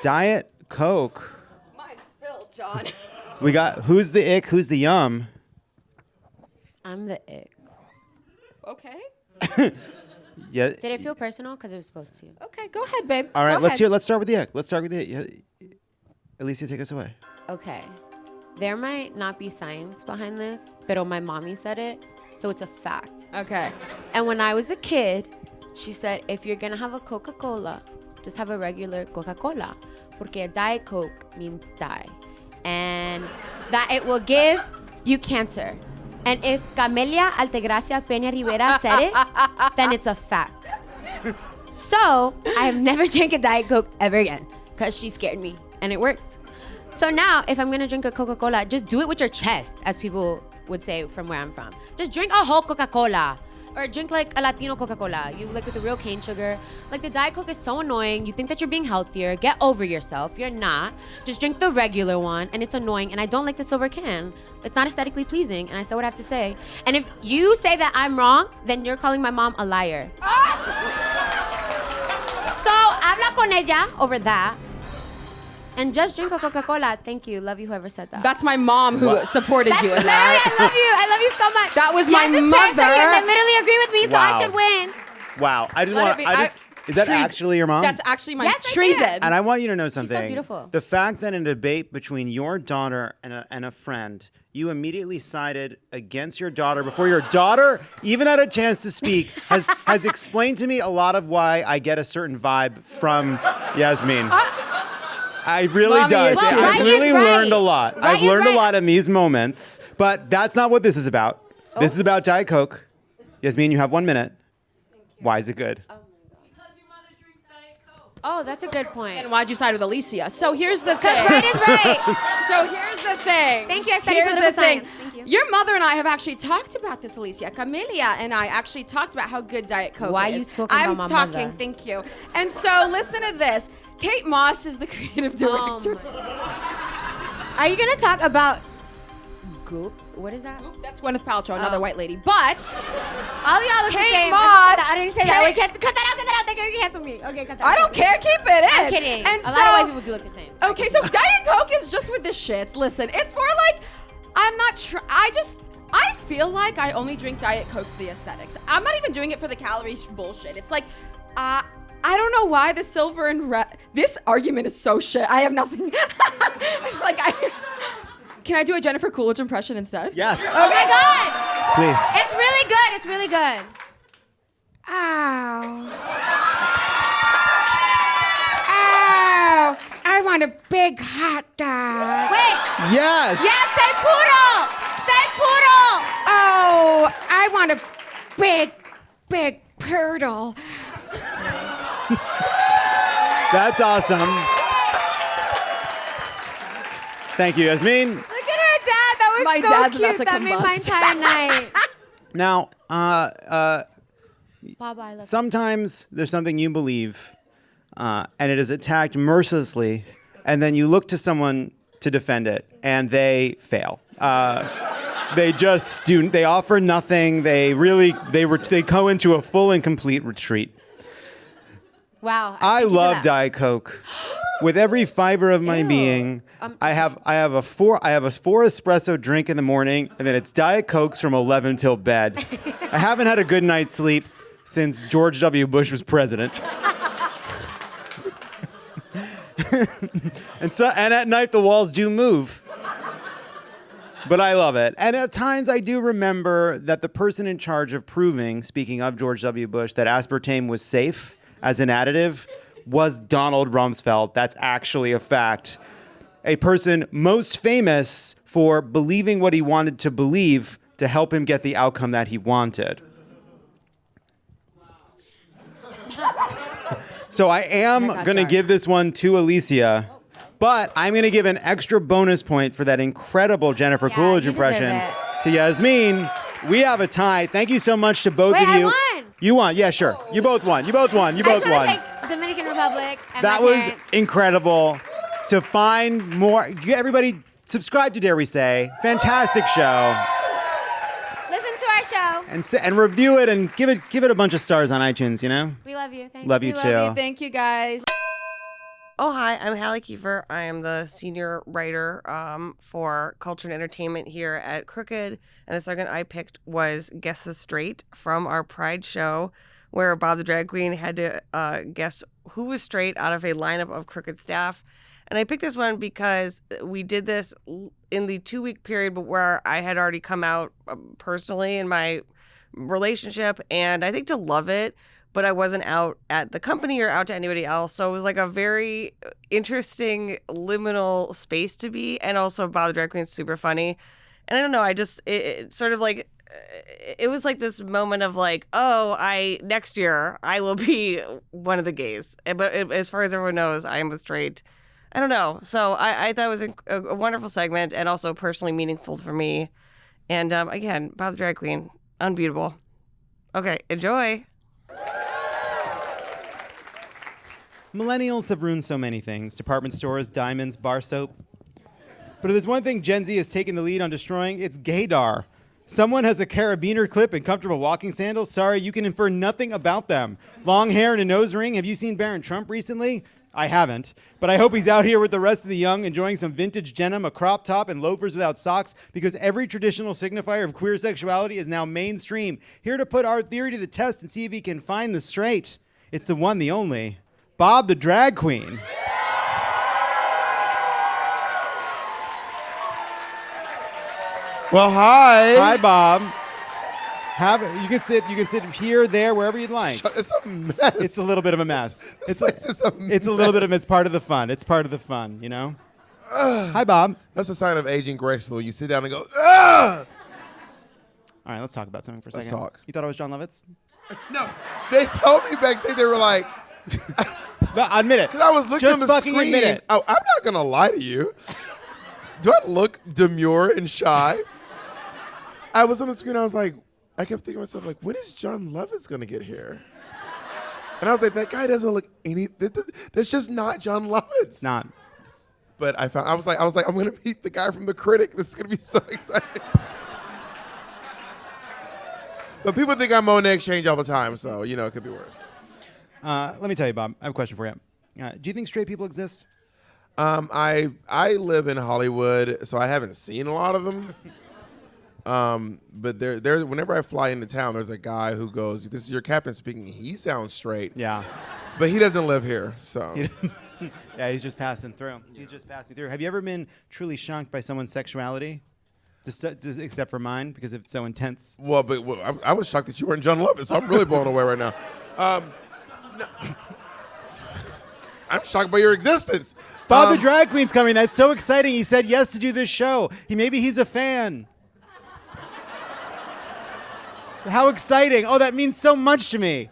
Diet Coke. Mine spilled, John. We got who's the ick, who's the yum? I'm the ick. Okay. Yeah. Did it feel personal? Because it was supposed to. Okay, go ahead, babe. All right, Go let's ahead. hear. Let's start with the ick. Let's start with the ick. Yeah. Alicia, take us away. Okay. There might not be science behind this, but my mommy said it, so it's a fact. Okay. And when I was a kid, she said, if you're gonna have a Coca-Cola, just have a regular Coca-Cola, porque a Diet Coke means die, and that it will give you cancer. And if Camelia Altagracia Peña Rivera said it, then it's a fact. So I have never drank a Diet Coke ever again, because she scared me, and it worked. So now, if I'm gonna drink a Coca-Cola, just do it with your chest, as people would say from where I'm from. Just drink a whole Coca-Cola. Or drink like a Latino Coca-Cola. You like with the real cane sugar. Like the Diet Coke is so annoying. You think that you're being healthier. Get over yourself. You're not. Just drink the regular one, and it's annoying. And I don't like the silver can. It's not aesthetically pleasing, and I say what I have to say. And if you say that I'm wrong, then you're calling my mom a liar. So habla con ella over that. And just drink a Coca-Cola. Thank you. Love you, whoever said that. That's my mom who supported you in Larry, that. I love you. I love you so much. That was yes, my it's mother. Fair, so yes, I literally agree with me, so Wow. I should win. Wow. I just Let want it be- to. Is that treason. actually your mom? That's actually my Yes, I treason. did. And I want you to know something. beautiful. The fact that in a debate between your daughter and a friend, you immediately sided against your daughter before your daughter even had a chance to speak has explained to me a lot of why I get a certain vibe from Yasmin. I really Mommy does. issues. I've Right really is right. learned a lot. Right I've is learned a right. lot in these moments, but that's not what this is about. This is about Diet Coke. Yasmin, you have 1 minute. Why is it good? Oh, that's a good point. And why'd you side with Alicia? So here's the thing. Right is right. So here's the thing. Thank you. I studied Here's the political thing. science. Thank you. Your mother and I have actually talked about this, Alicia. Camelia and I actually talked about how good Diet Coke Why is. are you talking I'm about my talking. mother? Thank you. And so listen to this. Kate Moss is the creative director. Are you gonna talk about Goop? What is that? That's Gwyneth Paltrow, another Oh. white lady. But All y'all look Kate the same. Moss. I didn't say that. Wait, cut that out. They're gonna cancel me. Okay, cut that out. I don't care. Keep it in. I'm kidding. And A so, lot of white people do look the same. Okay, so Diet Coke is just with the shits. Listen, it's for like, I'm not I feel like I only drink Diet Coke for the aesthetics. I'm not even doing it for the calories bullshit. It's like, I don't know why the silver and red. This argument is so shit. I have nothing. Can I do a Jennifer Coolidge impression instead? Yes. Oh my god! Please. It's really good. It's really good. Ow. Ow. I want a big hot dog. Wait. Yes. Yes, say puro. Say puro. Oh, I want a big poodle. That's awesome. Thank you, Yasmin. Look at her dad. That was My so dad's about cute. to That made my combust. entire night. Now, Baba, I love sometimes there's something you believe, and it is attacked mercilessly, and then you look to someone to defend it, and they fail. They just do. They offer nothing. They go into a full and complete retreat. Wow. I thank you for love that. Diet Coke. With every fiber of my being, I have a four espresso drink in the morning, and then it's Diet Cokes from 11 till bed. I haven't had a good night's sleep since George W. Bush was president. and at night the walls do move. But I love it. And at times I do remember that the person in charge of proving, speaking of George W. Bush, that aspartame was safe as an additive was Donald Rumsfeld. That's actually a fact. A person most famous for believing what he wanted to believe to help him get the outcome that he wanted. So I am going to give this one to Alicia, but I'm going to give an extra bonus point for that incredible Jennifer Coolidge you deserve impression it. to Yasmin. We have a tie. Thank you so much to both Wait, of I you. won. You won. Yeah, sure. You both won. You both won. You I both just want won. to thank Dominican Republic and That my was parents. incredible. To find more, everybody subscribe to Dare We Say. Fantastic show. Listen to our show. And review it and give it a bunch of stars on iTunes, you know? We love you. Thanks. Love you We too. love you. Thank you, guys. Oh, hi, I'm Halle Kiefer. I am the senior writer for culture and entertainment here at Crooked. And the segment I picked was Guess the Straight from our Pride show, where Bob the Drag Queen had to guess who was straight out of a lineup of Crooked staff. And I picked this one because we did this in the 2-week period, but where I had already come out personally in my relationship, and I think to love it, but I wasn't out at the company or out to anybody else. So it was like a very interesting liminal space to be. And also Bob the Drag Queen's super funny. And I don't know, it sort of like, it was like this moment of like, next year I will be one of the gays. But as far as everyone knows, I am a straight. I don't know. So I thought it was a wonderful segment and also personally meaningful for me. And again, Bob the Drag Queen, unbeatable. Okay, enjoy. Millennials have ruined so many things. Department stores, diamonds, bar soap. But if there's one thing Gen Z has taken the lead on destroying, it's gaydar. Someone has a carabiner clip and comfortable walking sandals. Sorry, you can infer nothing about them. Long hair and a nose ring. Have you seen Barron Trump recently? I haven't. But I hope he's out here with the rest of the young enjoying some vintage denim, a crop top, and loafers without socks, because every traditional signifier of queer sexuality is now mainstream. Here to put our theory to the test and see if he can find the straight. It's the one, the only, Bob the drag queen. Well, hi. Hi, Bob. You can sit here, there, wherever you'd like. It's a mess. It's a little bit of a mess. It's a little bit of it's part of the fun. It's part of the fun, you know? Hi, Bob. That's a sign of aging gracefully. You sit down and go, ugh! All right, let's talk about something for a second. Let's talk. You thought I was Jon Lovett? No, they told me backstage, they were like, no, admit it. Because I was looking Just on the fucking screen. admit it. Oh, I'm not going to lie to you. Do I look demure and shy? I was on the screen, I was like, I kept thinking to myself, like, when is Jon Lovett going to get here? And I was like, that guy doesn't look that's just not Jon Lovett. It's not. But I was like, I'm going to meet the guy from The Critic. This is going to be so exciting. But people think I'm Monet Exchange all the time, so, you know, it could be worse. Let me tell you, Bob, I have a question for you. Do you think straight people exist? I live in Hollywood, so I haven't seen a lot of them. But there, whenever I fly into town, there's a guy who goes, "This is your captain speaking." He sounds straight. Yeah. But he doesn't live here, so. Yeah, he's just passing through. He's just passing through. Have you ever been truly shocked by someone's sexuality? Just except for mine, because it's so intense. Well, but I was shocked that you weren't Jon Lovett, so I'm really blown away right now. No. I'm shocked by your existence. Bob the drag queen's coming. That's so exciting. He said yes to do this show. Maybe he's a fan. How exciting. Oh, that means so much to me.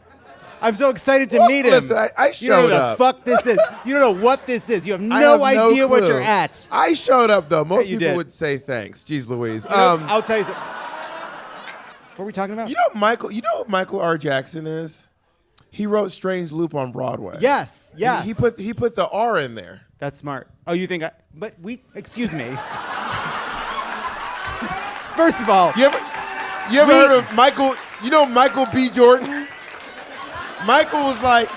I'm so excited to meet him. Listen, I showed You don't know up. the fuck this is. You don't know what this is. You have no idea what you're at. I showed up, though. Most you people did. would say thanks. Jeez Louise. I'll tell you something. What were we talking about? You know who Michael R. Jackson is? He wrote Strange Loop on Broadway. Yes. And he put the R in there. That's smart. Oh, you think excuse me. First of all. You ever heard of Michael, Michael B. Jordan? Michael was like,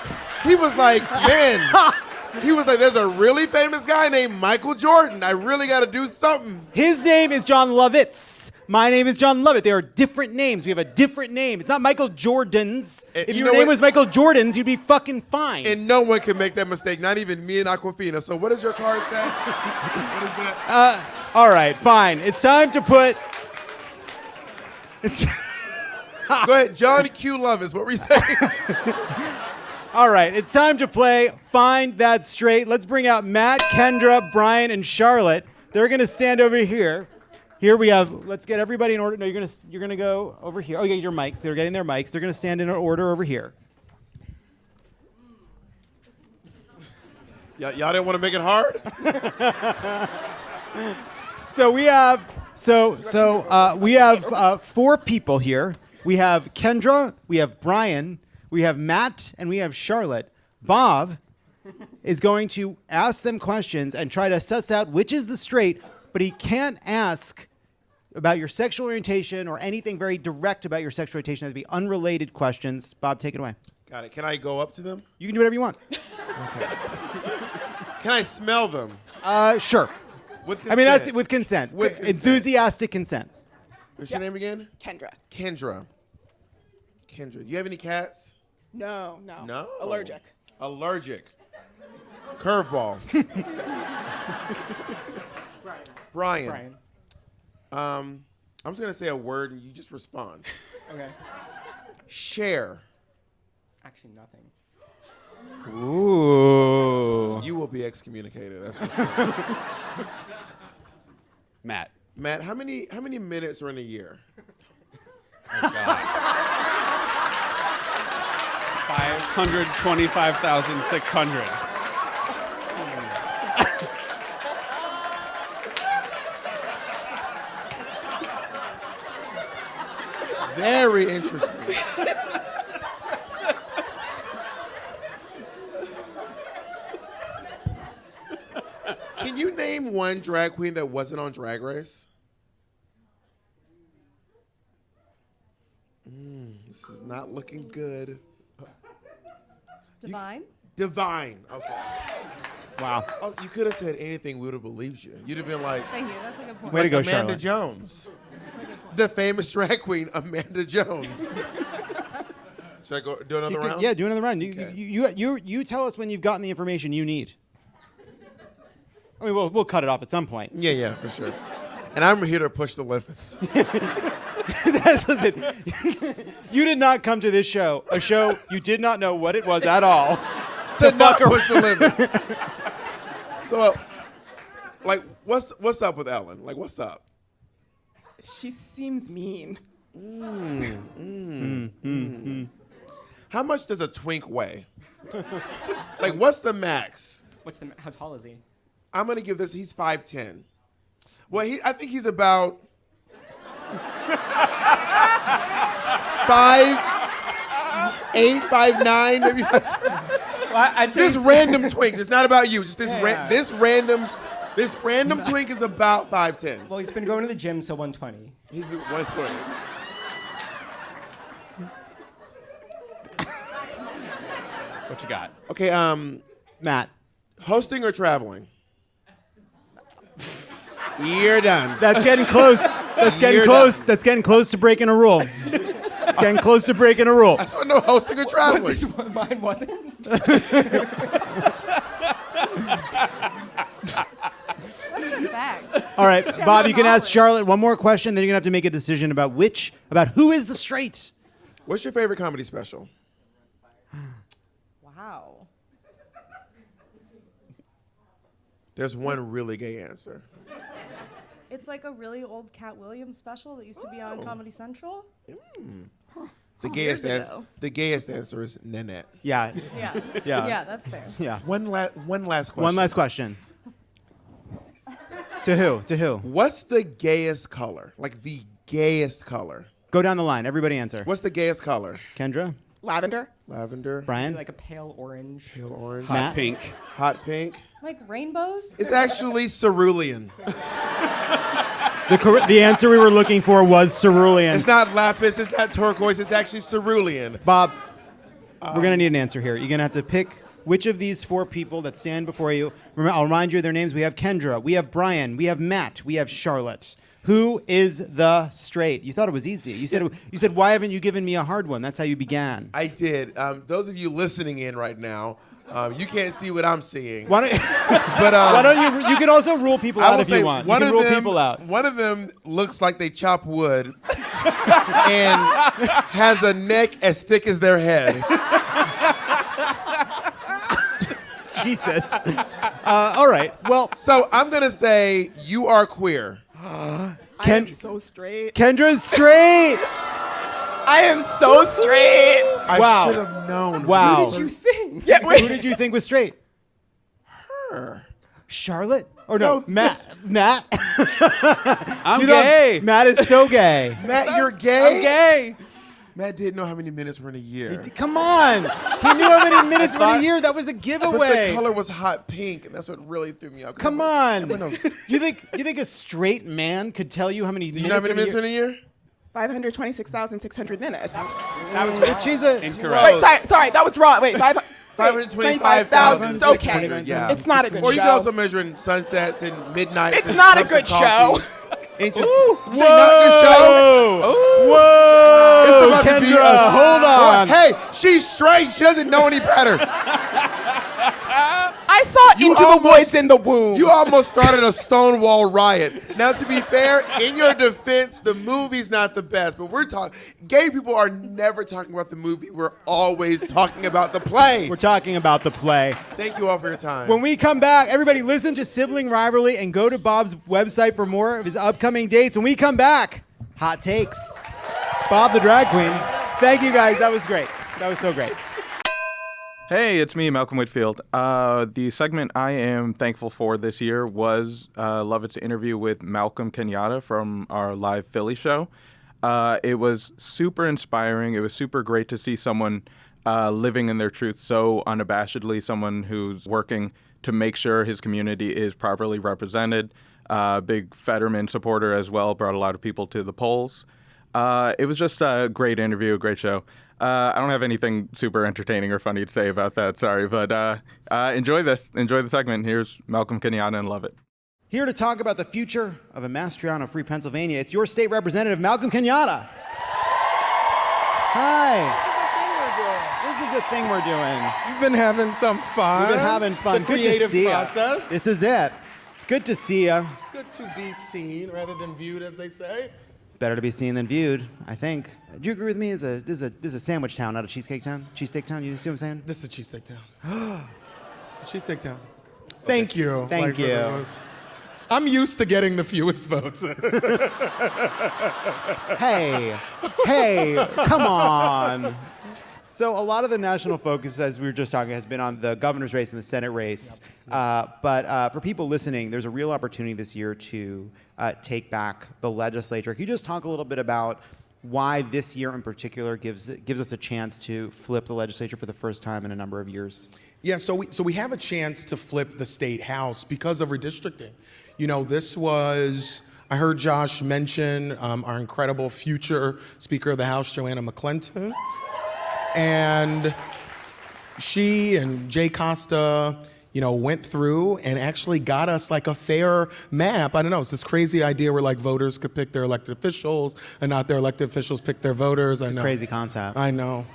man, there's a really famous guy named Michael Jordan. I really got to do something. His name is Jon Lovett. My name is Jon Lovett. They are different names. We have a different name. It's not Michael Jordan's. If your name was Michael Jordan's, you'd be fucking fine. And no one can make that mistake, not even me and Aquafina. So what does your card say? What is that? All right, fine. It's time to put... Go ahead, John Q. Lovett. What were you saying? All right, it's time to play Find That Straight. Let's bring out Matt, Kendra, Brian, and Charlotte. They're going to stand over here. Here we have, let's get everybody in order. No, you're gonna go over here. Oh, yeah, your mics. They're getting their mics. They're going to stand in order over here. Y'all didn't want to make it hard? So we have four people here. We have Kendra, we have Brian, we have Matt, and we have Charlotte. Bob is going to ask them questions and try to suss out which is the straight, but he can't ask about your sexual orientation or anything very direct about your sexual orientation. That'd be unrelated questions. Bob, take it away. Got it. Can I go up to them? You can do whatever you want. Okay. Can I smell them? Sure. With consent. I mean, that's with consent. With consent. Enthusiastic consent. What's your name again? Kendra. Kendra. Do you have any cats? No. No? Allergic. Curveball. Brian. I'm just going to say a word and you just respond. Okay. Share. Actually, nothing. Ooh. You will be excommunicated. That's for sure. Matt, how many minutes are in a year? Oh, God. 525,600. Very interesting. Can you name one drag queen that wasn't on Drag Race? This is not looking good. Divine. Okay. Wow. Oh, you could have said anything. We would have believed you. You'd have been like, Thank you. That's a good point. Way to go, Amanda Charlotte. Jones. The famous drag queen, Amanda Jones. Should I go do another round? Yeah, do another round. Okay. You tell us when you've gotten the information you need. I mean, we'll cut it off at some point. Yeah, for sure. And I'm here to push the limits. Listen, you did not come to this show, a show you did not know what it was at all. To not push the limit. So, like, what's up with Ellen? Like, what's up? She seems mean. How much does a twink weigh? Like, what's the max? How tall is he? I'm gonna give this. He's 5'10". Well, I think he's about 5'8", 5'9", maybe. Well, I'd say This random twink. It's not about you. Just this random twink is about 5'10". Well, he's been going to the gym, so 120. He's 120. What you got? Okay, Matt. hosting or traveling? You're done. That's getting close. That's getting You're close. done. That's getting close to breaking a rule. It's getting close to breaking a rule. I just want to know hosting or traveling. Mine wasn't. Facts. All right, Bob, you can ask Charlotte one more question, then you're going to have to make a decision about who is the straight. What's your favorite comedy special? Wow. There's one really gay answer. It's like a really old Cat Williams special that used to be on Comedy Central. The gayest answer is Nanette. Yeah. Yeah. Yeah. Yeah, that's fair. Yeah. One last question. One last question. To who? To who? What's the gayest color? Like the gayest color? Go down the line. Everybody answer. What's the gayest color? Kendra? Lavender. Lavender. Brian? Like a pale orange. Pale orange. Matt? Pink. Hot pink. Like rainbows? It's actually cerulean. The answer we were looking for was cerulean. It's not lapis. It's not turquoise. It's actually cerulean. Bob, we're going to need an answer here. You're going to have to pick which of these four people that stand before you. I'll remind you of their names. We have Kendra. We have Brian. We have Matt. We have Charlotte. Who is the straight? You thought it was easy. You said, why haven't you given me a hard one? That's how you began. I did. Those of you listening in right now, you can't see what I'm seeing. Why don't, But why don't you? You can also rule people out if you want. You can rule people out. One of them looks like they chop wood and has a neck as thick as their head. Jesus. All right. Well, so I'm gonna say you are queer. I am so straight. Kendra's straight. I am so straight. I should have known. Wow. Who did you think? Yeah, wait. Who did you think was straight? Her. Charlotte? Or no, No, Matt. Matt? I'm gay. Matt is so gay. Matt, you're gay? I'm gay. Matt didn't know how many minutes were in a year. Come on. He knew how many minutes were in a year. That was a But giveaway. the color was hot pink, and that's what really threw me off. Come on. You think a straight man could tell you how many Do you minutes know how many minutes in in a year? 526,600 minutes. That was wrong. She's a Incorrect. Wait, sorry, that was wrong. Wait, 525,000. It's okay. Yeah. It's not a good Or you can show. also measure in sunsets and midnights. It's and not a cups good of coffee. show. Ain't just, Whoa. you say not a good show? Whoa. It's about to be Kendra, hold on. Hey, she's straight. She doesn't know any better. I saw Into the Woods in the Womb. You almost started a Stonewall riot. Now, to be fair, in your defense, the movie's not the best, but we're talking. Gay people are never talking about the movie. We're always talking about the play. We're talking about the play. Thank you all for your time. When we come back, everybody listen to Sibling Rivalry and go to Bob's website for more of his upcoming dates. When we come back, hot takes. Bob the drag queen. Thank you guys. That was great. That was so great. Hey, it's me, Malcolm Whitfield. The segment I am thankful for this year was Lovett's interview with Malcom Kenyatta from our live Philly show. It was super inspiring. It was super great to see someone living in their truth so unabashedly, someone who's working to make sure his community is properly represented. Big Fetterman supporter as well, brought a lot of people to the polls. It was just a great interview, a great show. I don't have anything super entertaining or funny to say about that, sorry, but enjoy this. Enjoy the segment. Here's Malcom, Kenyatta, and Lovett. Here to talk about the future of a Mastriano-free Pennsylvania, it's your state representative, Malcom Kenyatta. Hi. This is the thing we're doing. You've been having some fun. We've been having fun. The Good to creative see ya. process. This is it. It's good to see you. Good to be seen rather than viewed, as they say. Better to be seen than viewed, I think. Do you agree with me? This is a sandwich town, not a cheesecake town? Cheesesteak town, you see what I'm saying? This is a cheesesteak town. It's a cheesesteak town. Thank you. Thank you. I'm used to getting the fewest votes. Hey, come on. So a lot of the national focus, as we were just talking, has been on the governor's race and the Senate race. But for people listening, there's a real opportunity this year to take back the legislature. Can you just talk a little bit about why this year in particular gives us a chance to flip the legislature for the first time in a number of years? Yeah, so we have a chance to flip the state house because of redistricting. You know, this was, I heard Josh mention our incredible future Speaker of the House, Joanna McClinton. And she and Jay Costa, you know, went through and actually got us like a fair map. I don't know, it's this crazy idea where like voters could pick their elected officials and not their elected officials pick their voters. I know. Crazy concept. I know.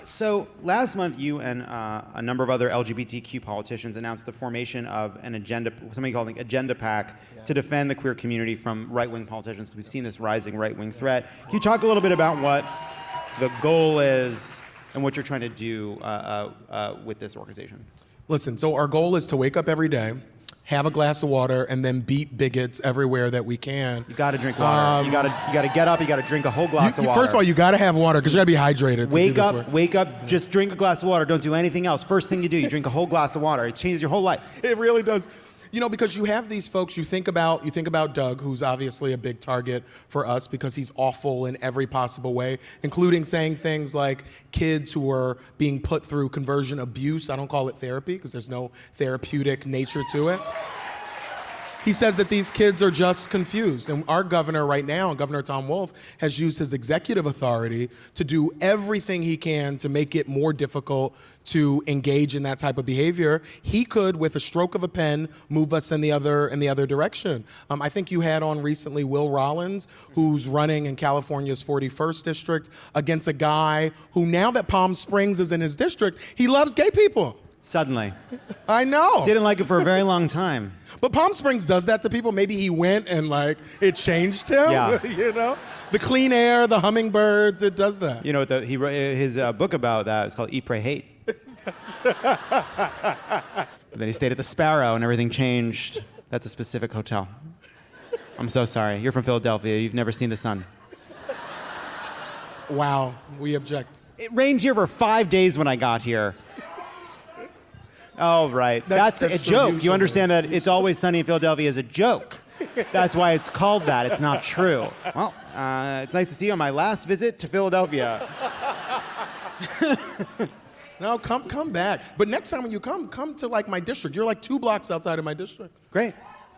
So last month, you and a number of other LGBTQ politicians announced the formation of an agenda, something called the Agenda PAC, to defend the queer community from right-wing politicians, because we've seen this rising right-wing threat. Can you talk a little bit about what the goal is and what you're trying to do with this organization? Listen, so our goal is to wake up every day, have a glass of water, and then beat bigots everywhere that we can. You got to drink water. You got to get up. You got to drink a whole glass of water. First of all, you got to have water because you got to be hydrated. Wake up. Just drink a glass of water. Don't do anything else. First thing you do, you drink a whole glass of water. It changes your whole life. It really does. You know, because you have these folks, you think about Doug, who's obviously a big target for us because he's awful in every possible way, including saying things like kids who are being put through conversion abuse. I don't call it therapy because there's no therapeutic nature to it. He says that these kids are just confused. And our governor right now, Governor Tom Wolf, has used his executive authority to do everything he can to make it more difficult to engage in that type of behavior. He could, with a stroke of a pen, move us in the other direction. I think you had on recently Will Rollins, who's running in California's 41st district against a guy who, now that Palm Springs is in his district, he loves gay people. Suddenly. I know. Didn't like it for a very long time. But Palm Springs does that to people. Maybe he went and like it changed him. Yeah. You know, the clean air, the hummingbirds, it does that. You know, he wrote his book about that. It's called Eat, Pray, Hate. But then he stayed at the Sparrow and everything changed. That's a specific hotel. I'm so sorry. You're from Philadelphia. You've never seen the sun. Wow. We object. It rained here for 5 days when I got here. Oh, right. That's a joke. You understand that It's Always Sunny in Philadelphia is a joke. That's why it's called that. It's not true. Well, it's nice to see you on my last visit to Philadelphia. No, come back. But next time when you come to like my district. You're like 2 blocks outside of my district. Great.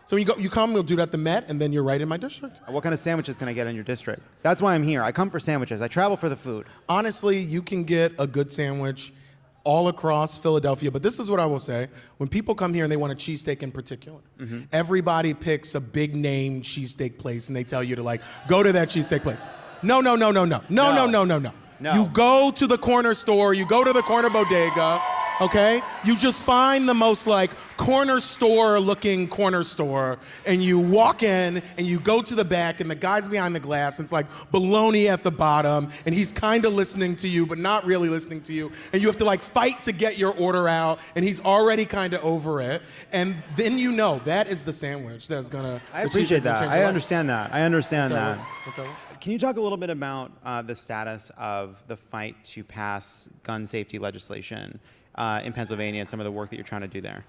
So when you come, we'll do that at the Met, and then you're right in my district. What kind of sandwiches can I get in your district? That's why I'm here. I come for sandwiches. I travel for the food. Honestly, you can get a good sandwich all across Philadelphia. But this is what I will say. When people come here and they want a cheesesteak in particular, everybody picks a big name cheesesteak place and they tell you to like, go to that cheesesteak place. No. You go to the corner store, you go to the corner bodega, okay? You just find the most like corner store looking corner store and you walk in and you go to the back and the guy's behind the glass and it's like bologna at the bottom and he's kind of listening to you but not really listening to you and you have to like fight to get your order out and he's already kind of over it and then you know that is the sandwich that's gonna. I appreciate that. I understand that. That's how it works. Can you talk a little bit about the status of the fight to pass gun safety legislation in Pennsylvania and some of the work that you're trying to do there?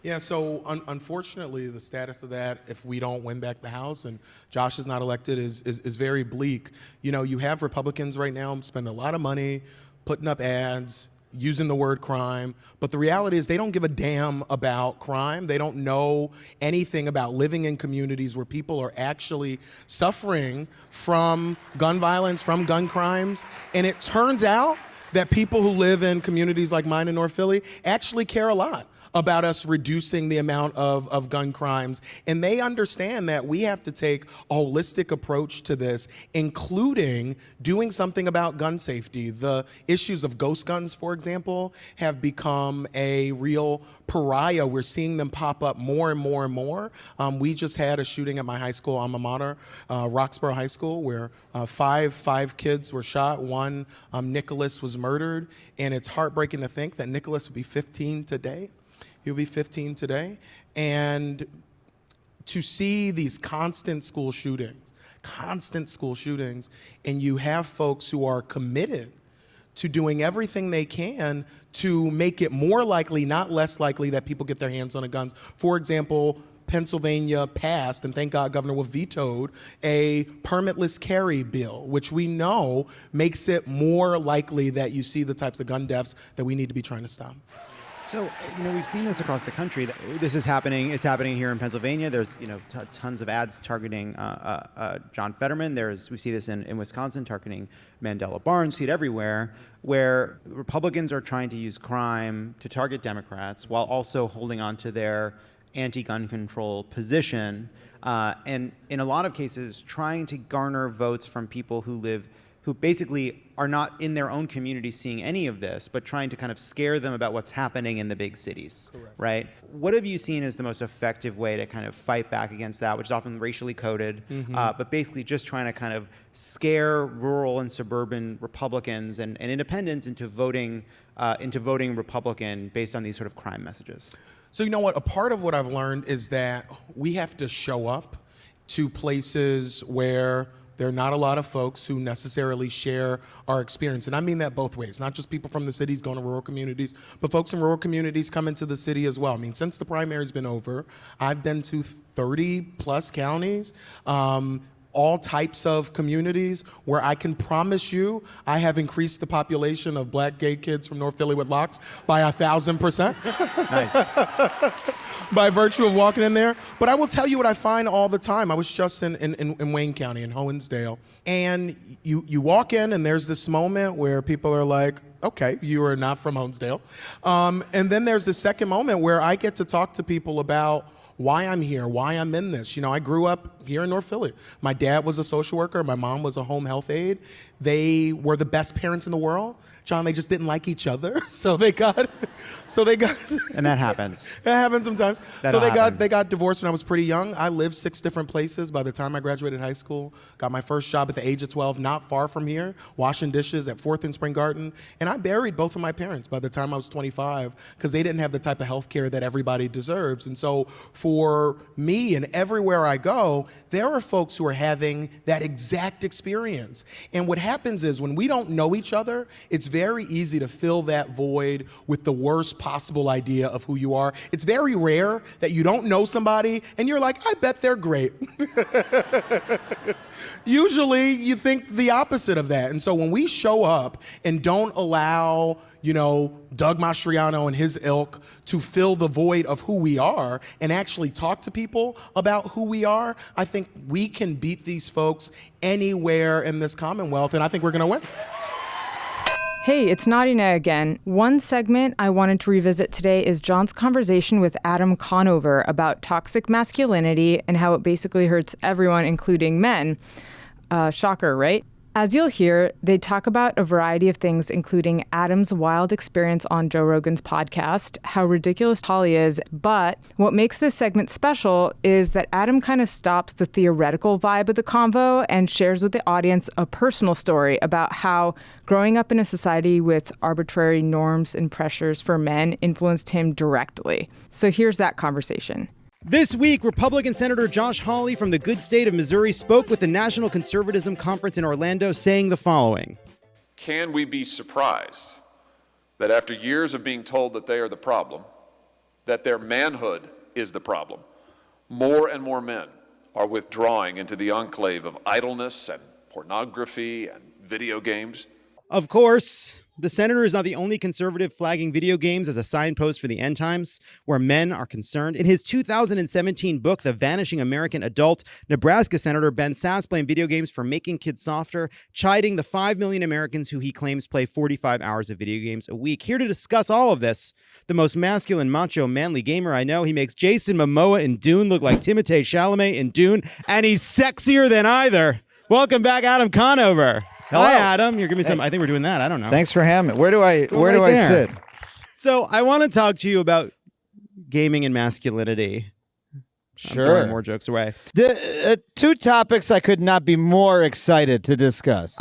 Yeah, so unfortunately, the status of that, if we don't win back the House and Josh is not elected, is very bleak. You know, you have Republicans right now spending a lot of money putting up ads, using the word crime, but the reality is they don't give a damn about crime. They don't know anything about living in communities where people are actually suffering from gun violence, from gun crimes, and it turns out that people who live in communities like mine in North Philly actually care a lot about us reducing the amount of gun crimes. And they understand that we have to take a holistic approach to this, including doing something about gun safety. The issues of ghost guns, for example, have become a real pariah. We're seeing them pop up more and more and more. We just had a shooting at my high school alma mater, Roxborough High School, where five kids were shot. One, Nicholas, was murdered. And it's heartbreaking to think that Nicholas would be 15 today. He'll be 15 today. And to see these constant school shootings, and you have folks who are committed to doing everything they can to make it more likely, not less likely, that people get their hands on guns. For example, Pennsylvania passed, and thank God Governor Wolf vetoed, a permitless carry bill, which we know makes it more likely that you see the types of gun deaths that we need to be trying to stop. So, we've seen this across the country. This is happening. It's happening here in Pennsylvania. There's, tons of ads targeting John Fetterman. We see this in Wisconsin, targeting Mandela Barnes. We see it everywhere, where Republicans are trying to use crime to target Democrats while also holding on to their anti-gun control position, and in a lot of cases trying to garner votes from people who basically are not in their own community seeing any of this, but trying to kind of scare them about what's happening in the big cities. Correct. Right? What have you seen as the most effective way to kind of fight back against that, which is often racially coded, but basically just trying to kind of scare rural and suburban Republicans and independents into voting Republican based on these sort of crime messages? So you know what? A part of what I've learned is that we have to show up to places where there are not a lot of folks who necessarily share our experience. And I mean that both ways, not just people from the cities going to rural communities, but folks in rural communities come into the city as well. I mean, since the primary's been over, I've been to 30 plus counties, all types of communities, where I can promise you I have increased the population of black gay kids from North Philly with locks by 1,000%. Nice. By virtue of walking in there. But I will tell you what I find all the time. I was just in Wayne County, in Hoensdale, and you walk in and there's this moment where people are like, okay, you are not from Hoensdale. And then there's this second moment where I get to talk to people about why I'm here, why I'm in this. I grew up here in North Philly. My dad was a social worker. My mom was a home health aide. They were the best parents in the world. John, they just didn't like each other, so they got. And that happens. That happens sometimes. They got divorced when I was pretty young. I lived 6 different places by the time I graduated high school. Got my first job at the age of 12, not far from here, washing dishes at 4th and Spring Garden. And I buried both of my parents by the time I was 25 because they didn't have the type of health care that everybody deserves. And so for me and everywhere I go, there are folks who are having that exact experience. And what happens is when we don't know each other, it's very easy to fill that void with the worst possible idea of who you are. It's very rare that you don't know somebody and you're like, I bet they're great. Usually you think the opposite of that. And so when we show up and don't allow, Doug Mastriano and his ilk to fill the void of who we are and actually talk to people about who we are, I think we can beat these folks anywhere in this Commonwealth, and I think we're going to win. Hey, it's Narineh again. One segment I wanted to revisit today is Jon's conversation with Adam Conover about toxic masculinity and how it basically hurts everyone, including men. Shocker, right? As you'll hear, they talk about a variety of things, including Adam's wild experience on Joe Rogan's podcast, how ridiculous Halle is, but what makes this segment special is that Adam kind of stops the theoretical vibe of the convo and shares with the audience a personal story about how growing up in a society with arbitrary norms and pressures for men influenced him directly. So here's that conversation. This week, Republican Senator Josh Hawley from the good state of Missouri spoke with the National Conservatism Conference in Orlando, saying the following. Can we be surprised that after years of being told that they are the problem, that their manhood is the problem. More and more men are withdrawing into the enclave of idleness and pornography and video games. Of course, the senator is not the only conservative flagging video games as a signpost for the end times, where men are concerned. In his 2017 book, The Vanishing American Adult, Nebraska Senator Ben Sasse blamed video games for making kids softer, chiding the 5 million Americans who he claims play 45 hours of video games a week. Here to discuss all of this, the most masculine, macho, manly gamer I know. He makes Jason Momoa in Dune look like Timothée Chalamet in Dune, and he's sexier than either. Welcome back, Adam Conover. Hello. Hi, Adam. You're giving me some. I think we're doing that. I don't know. Thanks for having me. Where do I sit? So I want to talk to you about gaming and masculinity. Sure. I'm throwing more jokes away. The two topics I could not be more excited to discuss.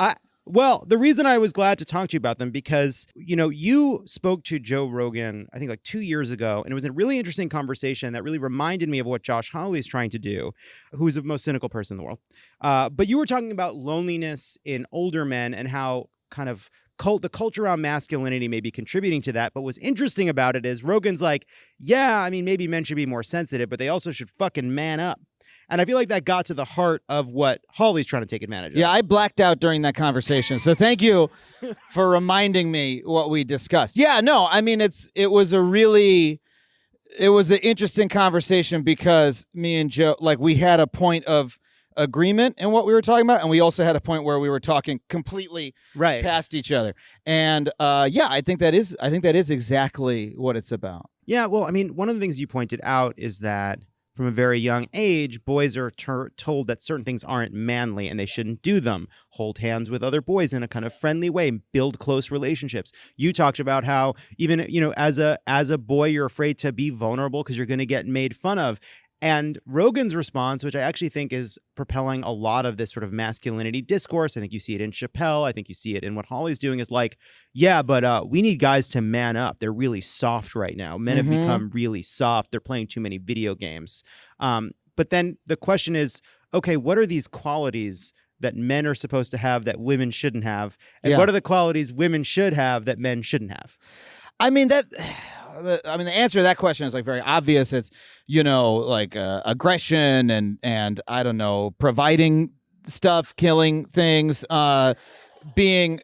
Well, the reason I was glad to talk to you about them because, you spoke to Joe Rogan, I think like 2 years ago, and it was a really interesting conversation that really reminded me of what Josh Hawley is trying to do, who's the most cynical person in the world. But you were talking about loneliness in older men and how kind of the culture around masculinity may be contributing to that. But what's interesting about it is Rogan's like, yeah, I mean, maybe men should be more sensitive, but they also should fucking man up. And I feel like that got to the heart of what Hawley's trying to take advantage of. Yeah, I blacked out during that conversation. So thank you for reminding me what we discussed. Yeah, no, I mean, it was an interesting conversation because me and Joe, like, we had a point of agreement in what we were talking about, and we also had a point where we were talking completely past each other. And I think that is exactly what it's about. Yeah, well, I mean, one of the things you pointed out is that from a very young age, boys are told that certain things aren't manly and they shouldn't do them. Hold hands with other boys in a kind of friendly way, build close relationships. You talked about how even, as a boy, you're afraid to be vulnerable because you're going to get made fun of. And Rogan's response, which I actually think is propelling a lot of this sort of masculinity discourse, I think you see it in Chappelle, I think you see it in what Hawley's doing, is like, yeah, but we need guys to man up. They're really soft right now. Men have become really soft. They're playing too many video games. But then the question is, okay, what are these qualities that men are supposed to have that women shouldn't have? And what are the qualities women should have that men shouldn't have? I mean, the answer to that question is like very obvious. It's, like aggression and I don't know, providing stuff, killing things, being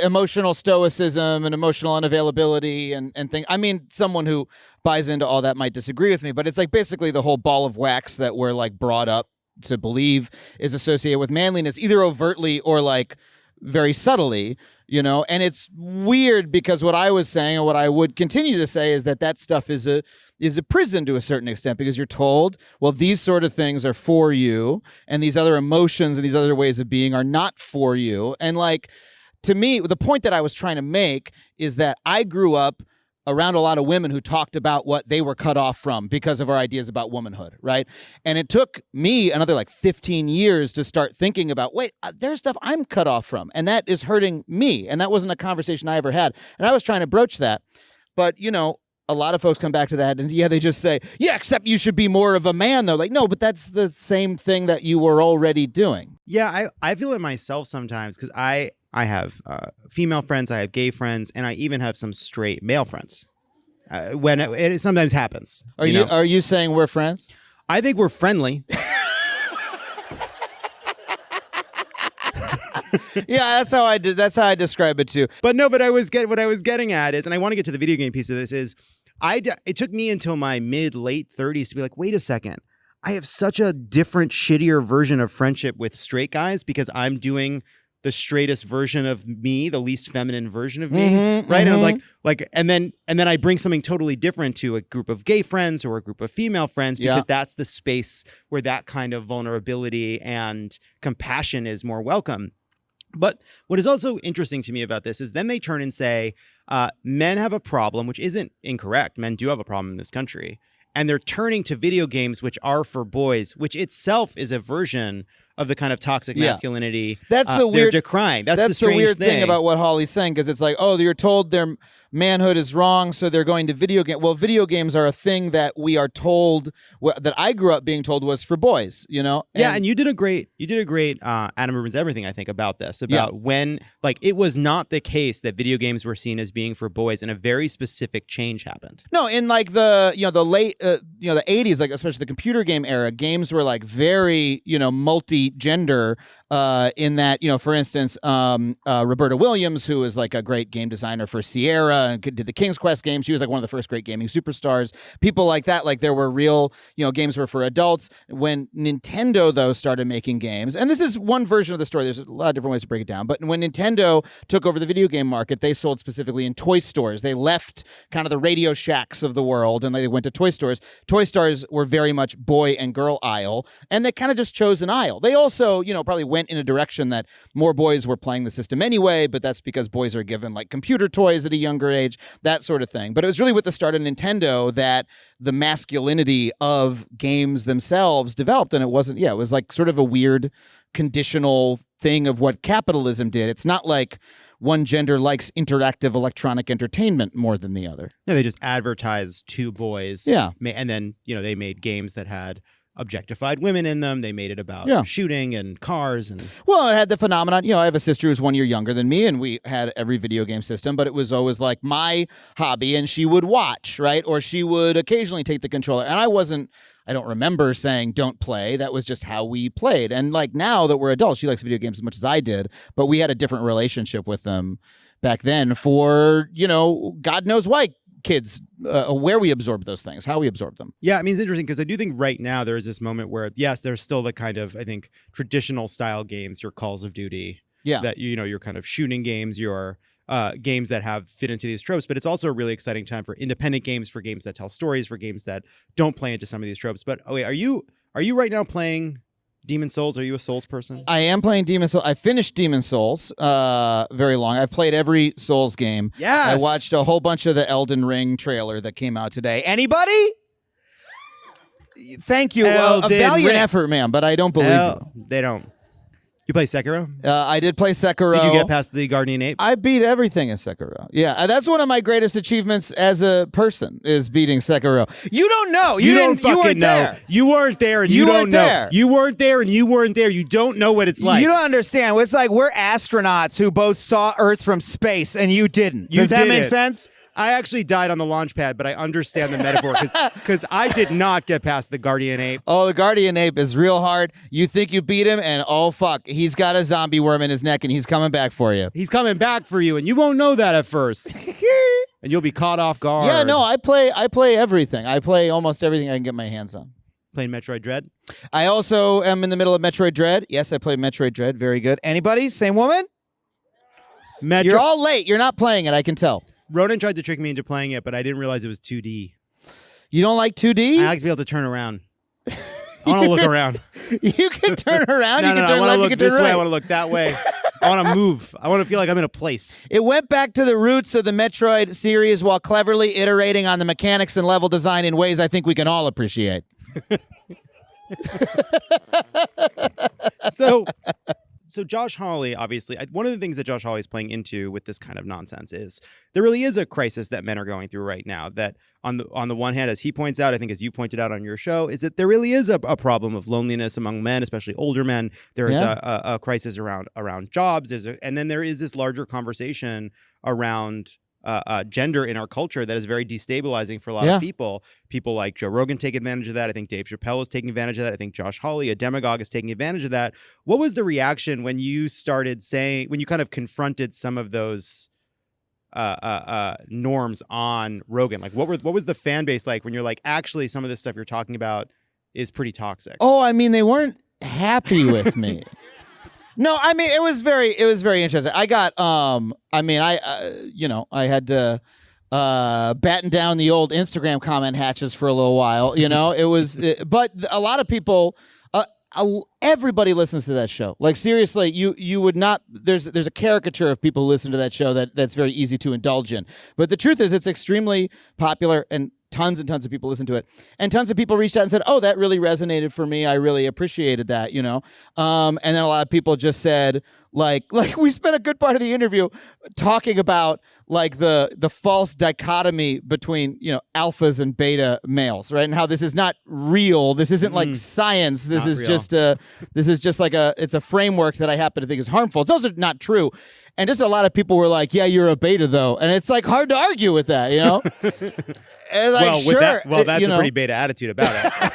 emotional stoicism and emotional unavailability and things. I mean, someone who buys into all that might disagree with me, but it's like basically the whole ball of wax that we're like brought up to believe is associated with manliness, either overtly or like very subtly, and it's weird because what I was saying and what I would continue to say is that stuff is a prison to a certain extent, because you're told, well, these sort of things are for you and these other emotions and these other ways of being are not for you. And like, to me, the point that I was trying to make is that I grew up around a lot of women who talked about what they were cut off from because of our ideas about womanhood, right? And it took me another like 15 years to start thinking about, wait, there's stuff I'm cut off from, and that is hurting me. And that wasn't a conversation I ever had. And I was trying to broach that. But, a lot of folks come back to that and they just say, yeah, except you should be more of a man, though. Like, no, but that's the same thing that you were already doing. Yeah, I feel it myself sometimes because I have female friends, I have gay friends, and I even have some straight male friends. When it sometimes happens. Are you saying we're friends? I think we're friendly. Yeah, that's how I describe it too. But no, what I was getting at is, and I want to get to the video game piece of this, is it took me until my late 30s to be like, wait a second. I have such a different, shittier version of friendship with straight guys because I'm doing the straightest version of me, the least feminine version of me, right? And I'm like, and then I bring something totally different to a group of gay friends or a group of female friends because that's the space where that kind of vulnerability and compassion is more welcome. But what is also interesting to me about this is then they turn and say, men have a problem, which isn't incorrect. Men do have a problem in this country. And they're turning to video games, which are for boys, which itself is a version of the kind of toxic Yeah. masculinity. That's the they're weird decrying. That's the the strange weird thing thing about what Holly's saying, because it's like, oh, you're told their manhood is wrong, so they're going to video game. Well, video games are a thing that we are told, that I grew up being told was for boys. Yeah, and you did a great Adam Rubin's Everything, I think, about this, about when it was not the case that video games were seen as being for boys, and a very specific change happened. No, in like the late the 80s, like especially the computer game era, games were like very multi-gender. In that, for instance, Roberta Williams, who is like a great game designer for Sierra and did the King's Quest games, she was like one of the first great gaming superstars. People like that, like there were real, games were for adults. When Nintendo though started making games, and this is one version of the story, there's a lot of different ways to break it down, but when Nintendo took over the video game market, they sold specifically in toy stores. They left kind of the Radio Shacks of the world and they went to toy stores. Toy stores were very much boy and girl aisle, and they kind of just chose an aisle. They also, probably went in a direction that more boys were playing the system anyway, but that's because boys are given like computer toys at a younger age, that sort of thing. But it was really with the start of Nintendo that the masculinity of games themselves developed, and it wasn't, it was like sort of a weird conditional thing of what capitalism did. It's not like one gender likes interactive electronic entertainment more than the other. No, they just advertised to boys. Yeah. And then, they made games that had objectified women in them. They made it about shooting and cars. And well, it had the phenomenon, I have a sister who's 1 year younger than me, and we had every video game system, but it was always like my hobby, and she would watch, right? Or she would occasionally take the controller. And I don't remember saying don't play. That was just how we played. And like now that we're adults, she likes video games as much as I did, but we had a different relationship with them back then for, God knows why kids, where we absorb those things, how we absorb them. Yeah, I mean, it's interesting because I do think right now there is this moment where, yes, there's still the kind of, I think, traditional style games, your Calls of Duty, that, your kind of shooting games, your games that have fit into these tropes, but it's also a really exciting time for independent games, for games that tell stories, for games that don't play into some of these tropes. But wait, are you right now playing Demon Souls? Are you a Souls person? I am playing Demon Souls. I finished Demon Souls very long. I've played every Souls game. Yes. I watched a whole bunch of the Elden Ring trailer that came out today. Anybody? Thank you. A valiant effort, man, but I don't believe you. They don't. You play Sekiro? I did play Sekiro. Did you get past the Guardian Ape? I beat everything in Sekiro. Yeah, that's one of my greatest achievements as a person, is beating Sekiro. You don't know. You don't fucking weren't know. There. You weren't there, and you don't know. There. You weren't there, and you weren't there. You don't know what it's like. You don't understand. It's like we're astronauts who both saw Earth from space, and you didn't. Does that make sense? I actually died on the launch pad, but I understand the metaphor because I did not get past the Guardian Ape. Oh, the Guardian Ape is real hard. You think you beat him, and oh, fuck, he's got a zombie worm in his neck, and he's coming back for you. He's coming back for you, and you won't know that at first. And you'll be caught off guard. Yeah, no, I play everything. I play almost everything I can get my hands on. Playing Metroid Dread? I also am in the middle of Metroid Dread. Yes, I play Metroid Dread. Very good. Anybody? Same woman? You're all late. You're not playing it, I can tell. Ronan tried to trick me into playing it, but I didn't realize it was 2D. You don't like 2D? I like to be able to turn around. I want to look around. You can turn around. No, you can no, turn I want left, to look you can turn this way. right. I want to look that way. I want to move. I want to feel like I'm in a place. It went back to the roots of the Metroid series while cleverly iterating on the mechanics and level design in ways I think we can all appreciate. So Josh Hawley, obviously, one of the things that Josh Hawley is playing into with this kind of nonsense is there really is a crisis that men are going through right now. That on the one hand, as he points out, I think as you pointed out on your show, is that there really is a problem of loneliness among men, especially older men. There is a crisis around jobs. And then there is this larger conversation around gender in our culture that is very destabilizing for a lot of people. People like Joe Rogan take advantage of that. I think Dave Chappelle is taking advantage of that. I think Josh Hawley, a demagogue, is taking advantage of that. What was the reaction when you started saying, when you kind of confronted some of those norms on Rogan? Like, what was the fan base like when you're like, actually, some of this stuff you're talking about is pretty toxic? Oh, I mean, they weren't happy with me. No, I mean, it was very interesting. I got, I had to batten down the old Instagram comment hatches for a little while, but a lot of people, everybody listens to that show. Like, seriously, you would not, there's a caricature of people who listen to that show that's very easy to indulge in. But the truth is, it's extremely popular, and tons and tons of people listened to it, and tons of people reached out and said, "Oh, that really resonated for me. I really appreciated that," And then a lot of people just said, like we spent a good part of the interview talking about like the false dichotomy between alphas and beta males, right? And how this is not real. This isn't like science. This is just it's a framework that I happen to think is harmful. It's also not true. And just a lot of people were like, "Yeah, you're a beta though," and it's like hard to argue with that, And like, that's a pretty beta attitude about it.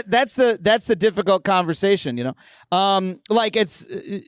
That's the difficult conversation, like it's,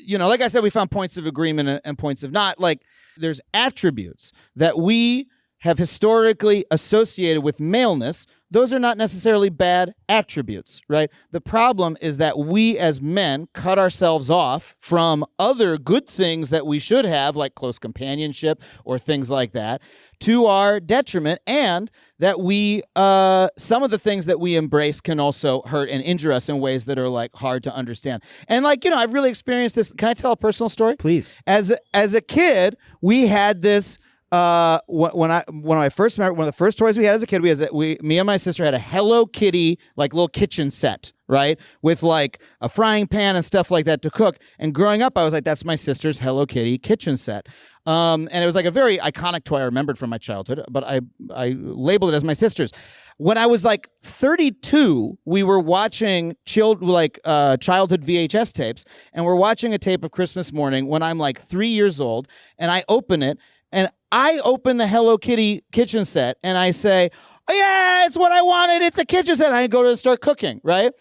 like I said, we found points of agreement and points of not. Like there's attributes that we have historically associated with maleness. Those are not necessarily bad attributes, right? The problem is that we as men cut ourselves off from other good things that we should have, like close companionship or things like that, to our detriment, and that we, some of the things that we embrace can also hurt and injure us in ways that are like hard to understand. And like, I've really experienced this. Can I tell a personal story? Please. As a kid, we had this, when I first met, one of the first toys we had as a kid, me and my sister had a Hello Kitty like little kitchen set, right, with like a frying pan and stuff like that to cook. And growing up, I was like, that's my sister's Hello Kitty kitchen set. And it was like a very iconic toy I remembered from my childhood, but I labeled it as my sister's. When I was like 32, we were watching childhood VHS tapes, and we're watching a tape of Christmas Morning when I'm like 3 years old, and I open it. And I open the Hello Kitty kitchen set and I say, "Oh, yeah, it's what I wanted. It's a kitchen set." And I go to start cooking, right?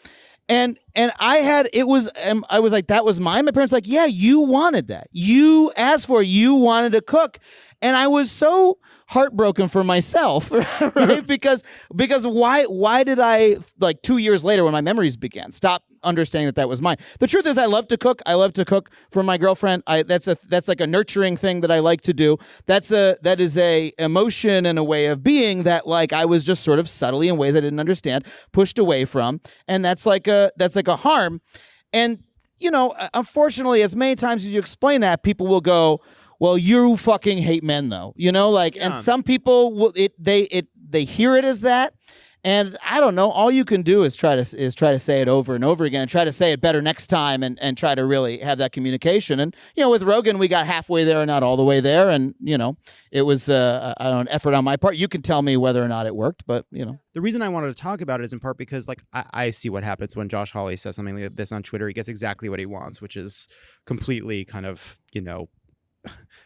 And I was like, "That was mine." My parents were like, "Yeah, you wanted that. You asked for it. You wanted to cook." And I was so heartbroken for myself, right? because why did I, like 2 years later when my memories began, stop understanding that was mine? The truth is I love to cook. I love to cook for my girlfriend. That's like a nurturing thing that I like to do. That is a emotion and a way of being that like I was just sort of subtly in ways I didn't understand, pushed away from. And that's like a harm. And, unfortunately, as many times as you explain that, people will go, "Well, you fucking hate men, though," and some people will they hear it as that, and I don't know. All you can do is try to say it over and over again, and try to say it better next time, and try to really have that communication. And with Rogan, we got halfway there and not all the way there, and it was an effort on my part. You can tell me whether or not it worked, but The reason I wanted to talk about it is in part because like I see what happens when Josh Hawley says something like this on Twitter. He gets exactly what he wants, which is completely kind of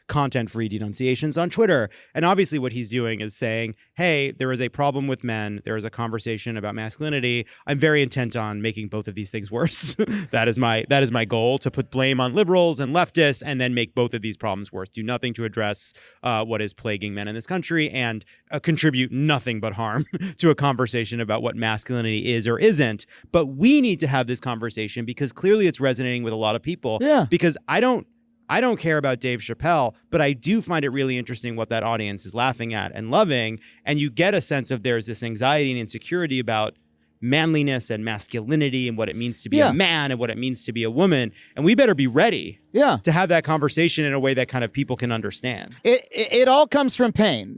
content-free denunciations on Twitter. And obviously what he's doing is saying, hey, there is a problem with men. There is a conversation about masculinity. I'm very intent on making both of these things worse. That is my goal, to put blame on liberals and leftists and then make both of these problems worse. Do nothing to address what is plaguing men in this country and contribute nothing but harm to a conversation about what masculinity is or isn't. But we need to have this conversation because clearly it's resonating with a lot of people. Yeah. Because I don't care about Dave Chappelle, but I do find it really interesting what that audience is laughing at and loving. And you get a sense of there's this anxiety and insecurity about manliness and masculinity and what it means to be a man and what it means to be a woman. And we better be ready to have that conversation in a way that kind of people can understand. It all comes from pain,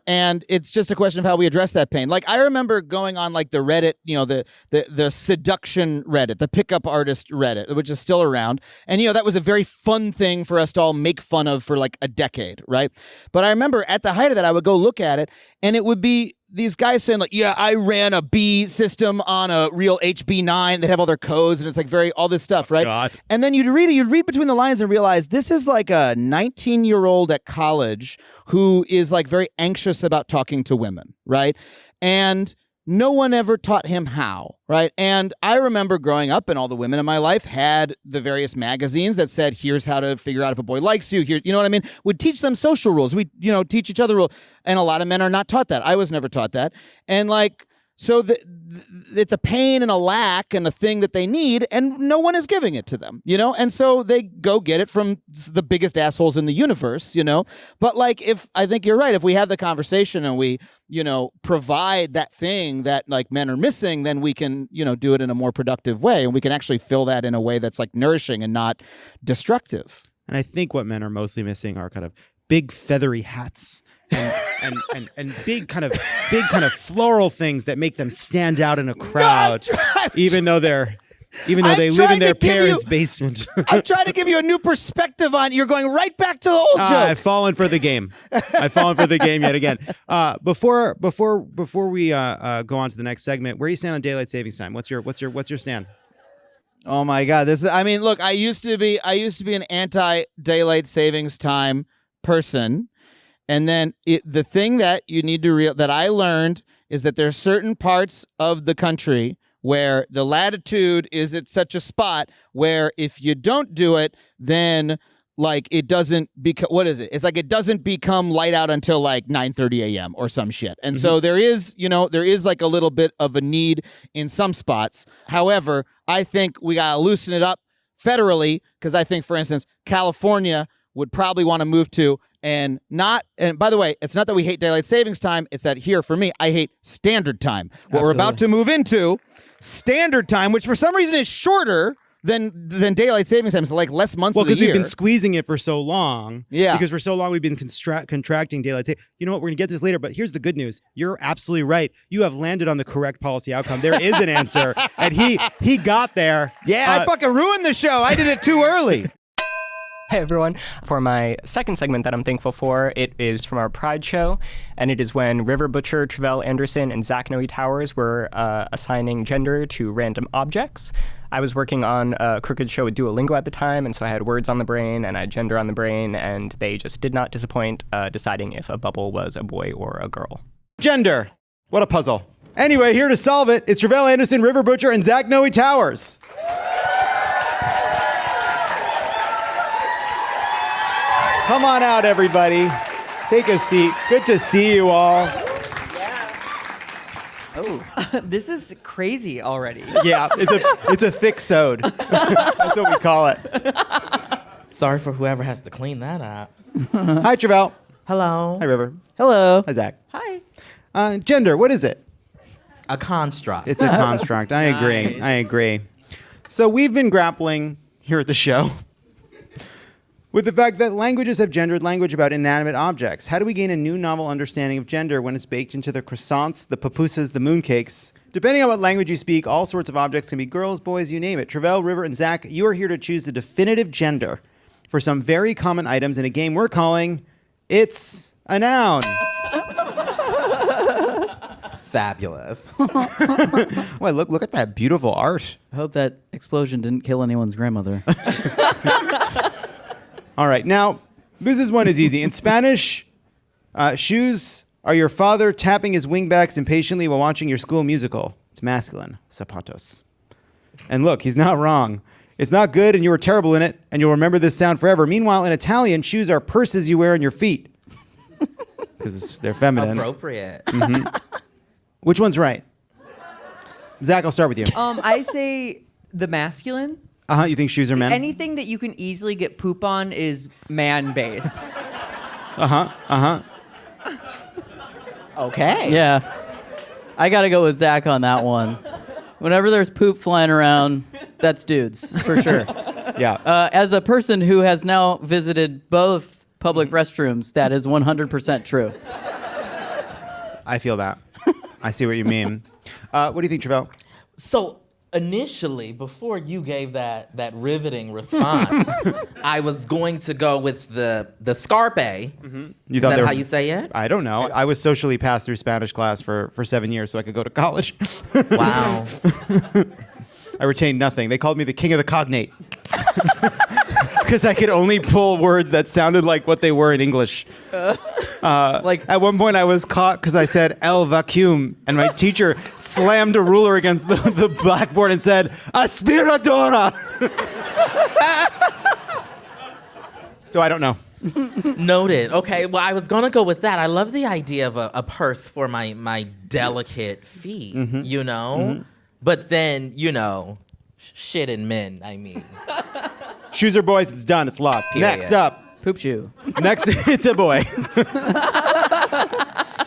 and it's just a question of how we address that pain. Like I remember going on like the Reddit, the seduction Reddit, the pickup artist Reddit, which is still around. And, that was a very fun thing for us to all make fun of for like a decade, right? But I remember at the height of that, I would go look at it and it would be these guys saying like, yeah, I ran a B system on a real HB9. They'd have all their codes and it's like all this stuff, right? God. And then you'd read between the lines and realize this is like a 19-year-old at college who is like very anxious about talking to women, right? And no one ever taught him how, right? And I remember growing up and all the women in my life had the various magazines that said, here's how to figure out if a boy likes you. Here, you know what I mean? Would teach them social rules. We, teach each other rules. And a lot of men are not taught that. I was never taught that. And like, so it's a pain and a lack and a thing that they need, and no one is giving it to them, And so they go get it from the biggest assholes in the universe, But like, I think you're right. If we have the conversation and we, provide that thing that like men are missing, then we can, do it in a more productive way, and we can actually fill that in a way that's like nourishing and not destructive. And I think what men are mostly missing are kind of big feathery hats and big kind of floral things that make them stand out in a crowd, even though they live in their parents' basement. I'm trying to give you a new perspective on. You're going right back to the old joke. I've fallen for the game. I've fallen for the game yet again. Before we go on to the next segment, where do you stand on daylight savings time? What's your stand? Oh my God! Look, I used to be an anti-daylight savings time person, and then the thing that you need to that I learned is that there are certain parts of the country where the latitude is at such a spot where if you don't do it, then like it doesn't become, what is it? It's like it doesn't become light out until like 9:30 a.m. or some shit. And so there is like a little bit of a need in some spots. However, I think we gotta loosen it up federally, because I think, for instance, California would probably want to move to, and by the way, it's not that we hate daylight savings time, it's that here for me, I hate standard time. What we're about to move into, standard time, which for some reason is shorter than daylight savings time. It's like less months of the year. Well, because we've been squeezing it for so long. Yeah. Because for so long we've been contracting daylight savings. You know what? We're going to get to this later, but here's the good news. You're absolutely right. You have landed on the correct policy outcome. There is an answer, and he got there. Yeah, I fucking ruined the show. I did it too early. Hey everyone. For my second segment that I'm thankful for, it is from our Pride show, and it is when River Butcher, Travell Anderson, and Zach Noe Towers were assigning gender to random objects. I was working on a Crooked show with Duolingo at the time, and so I had words on the brain and I had gender on the brain, and they just did not disappoint deciding if a bubble was a boy or a girl. Gender. What a puzzle. Anyway, here to solve it, it's Travell Anderson, River Butcher, and Zach Noe Towers. Come on out, everybody. Take a seat. Good to see you all. Oh, this is crazy already. Yeah, it's a thick sode. That's what we call it. Sorry for whoever has to clean that up. Hi, Travell. Hello. Hi, River. Hello. Hi, Zach. Hi. Gender, what is it? A construct. It's a construct. I agree. Nice. I agree. So we've been grappling here at the show with the fact that languages have gendered language about inanimate objects. How do we gain a new novel understanding of gender when it's baked into the croissants, the pupusas, the mooncakes? Depending on what language you speak, all sorts of objects can be girls, boys, you name it. Travell, River, and Zach, you are here to choose the definitive gender for some very common items in a game we're calling It's a Noun. Fabulous. Well, look at that beautiful art. I hope that explosion didn't kill anyone's grandmother. All right, now, this one is easy. In Spanish, shoes are your father tapping his wingbacks impatiently while watching your school musical. It's masculine, zapatos. And look, he's not wrong. It's not good and you were terrible in it, and you'll remember this sound forever. Meanwhile, in Italian, shoes are purses you wear on your feet. Because they're feminine. Appropriate. Mm-hmm. Which one's right? Zach, I'll start with you. I say the masculine. You think shoes are men? Anything that you can easily get poop on is man-based. Okay. Yeah. I got to go with Zach on that one. Whenever there's poop flying around, that's dudes, for sure. Yeah. As a person who has now visited both public restrooms, that is 100% true. I feel that. I see what you mean. What do you think, Travell? So initially, before you gave that riveting response, I was going to go with the scarpe. Mm-hmm. Is that how you say it? I don't know. I was socially passed through Spanish class for 7 years so I could go to college. Wow. I retained nothing. They called me the king of the cognate. Because I could only pull words that sounded like what they were in English. At one point I was caught because I said el vacuum, and my teacher slammed a ruler against the blackboard and said, aspiradora. So I don't know. Noted. Okay, well, I was going to go with that. I love the idea of a purse for my delicate feet, you know? Mm-hmm. But then, shit in men, I mean. Shoes are boys, it's done, it's locked. Period. Next up. Poop shoe. Next, it's a boy.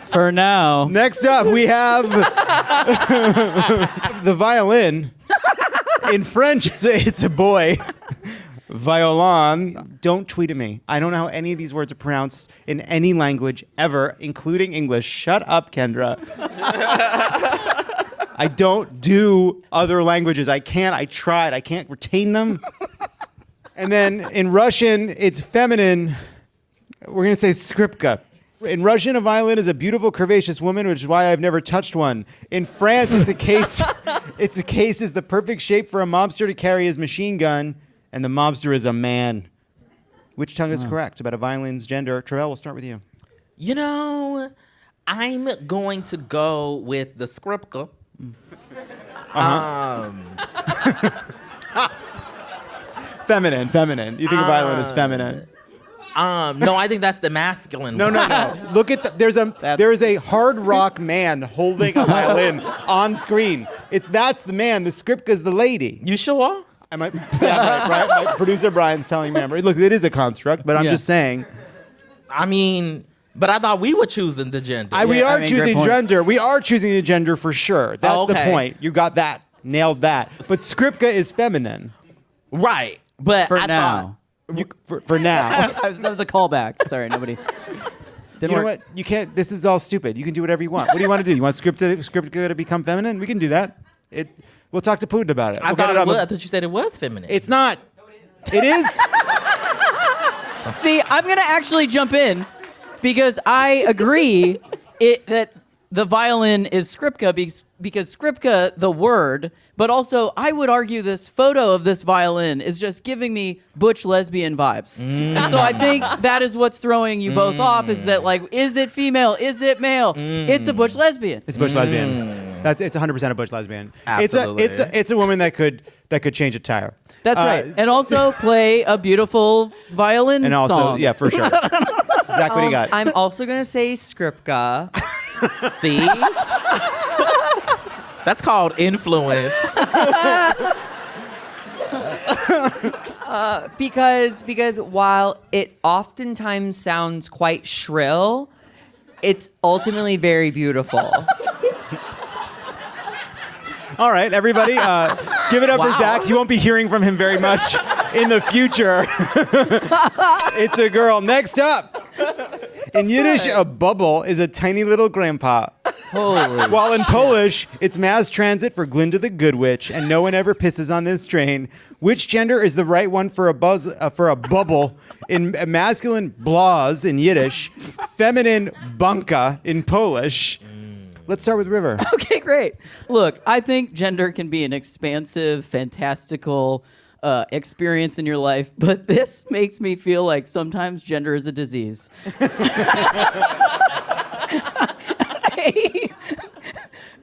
For now. Next up, we have the violin. In French, it's a boy. Violon. Don't tweet at me. I don't know how any of these words are pronounced in any language ever, including English. Shut up, Kendra. I don't do other languages. I can't. I tried. I can't retain them. And then in Russian, it's feminine. We're going to say skripka. In Russian, a violin is a beautiful, curvaceous woman, which is why I've never touched one. In France, it's a case. It's a case is the perfect shape for a mobster to carry his machine gun, and the mobster is a man. Which tongue is correct about a violin's gender? Travell, we'll start with you. You know, I'm going to go with the skripka. Feminine. You think a violin is feminine? No, I think that's the masculine. No. Look at there is a hard rock man holding a violin on screen. That's the man. The skripka is the lady. You sure? My producer Brian's telling me. Look, it is a construct, but I'm just saying. I mean, but I thought we were choosing the gender. We are choosing gender. We are choosing the gender for sure. That's the point. You got that. Nailed that. But skripka is feminine. Right. But for now. For now. That was a callback. Sorry, nobody. You know what? You can't. This is all stupid. You can do whatever you want. What do you want to do? You want skripka to become feminine? We can do that. We'll talk to Putin about it. I thought you said it was feminine. It's not. It is. See, I'm going to actually jump in because I agree that the violin is skripka because skripka, the word, but also I would argue this photo of this violin is just giving me butch lesbian vibes. And so I think that is what's throwing you both off is that, like, is it female? Is it male? It's a butch lesbian. It's a butch lesbian. It's 100% a butch lesbian. Absolutely. It's a woman that could change a tire. That's right. And also play a beautiful violin and also, song. Yeah, for sure. Zach, what do you got? I'm also going to say skripka. See? That's called influence. Because while it oftentimes sounds quite shrill, it's ultimately very beautiful. All right, everybody, give it up for Zach. You won't be hearing from him very much in the future. It's a girl. Next up. In Yiddish, a bubble is a tiny little grandpa. While in Polish, it's mass transit for Glinda the Good Witch, and no one ever pisses on this train. Which gender is the right one for a bubble? In masculine, blaz in Yiddish, feminine, banka in Polish. Let's start with River. Okay, great. Look, I think gender can be an expansive, fantastical experience in your life, but this makes me feel like sometimes gender is a disease. A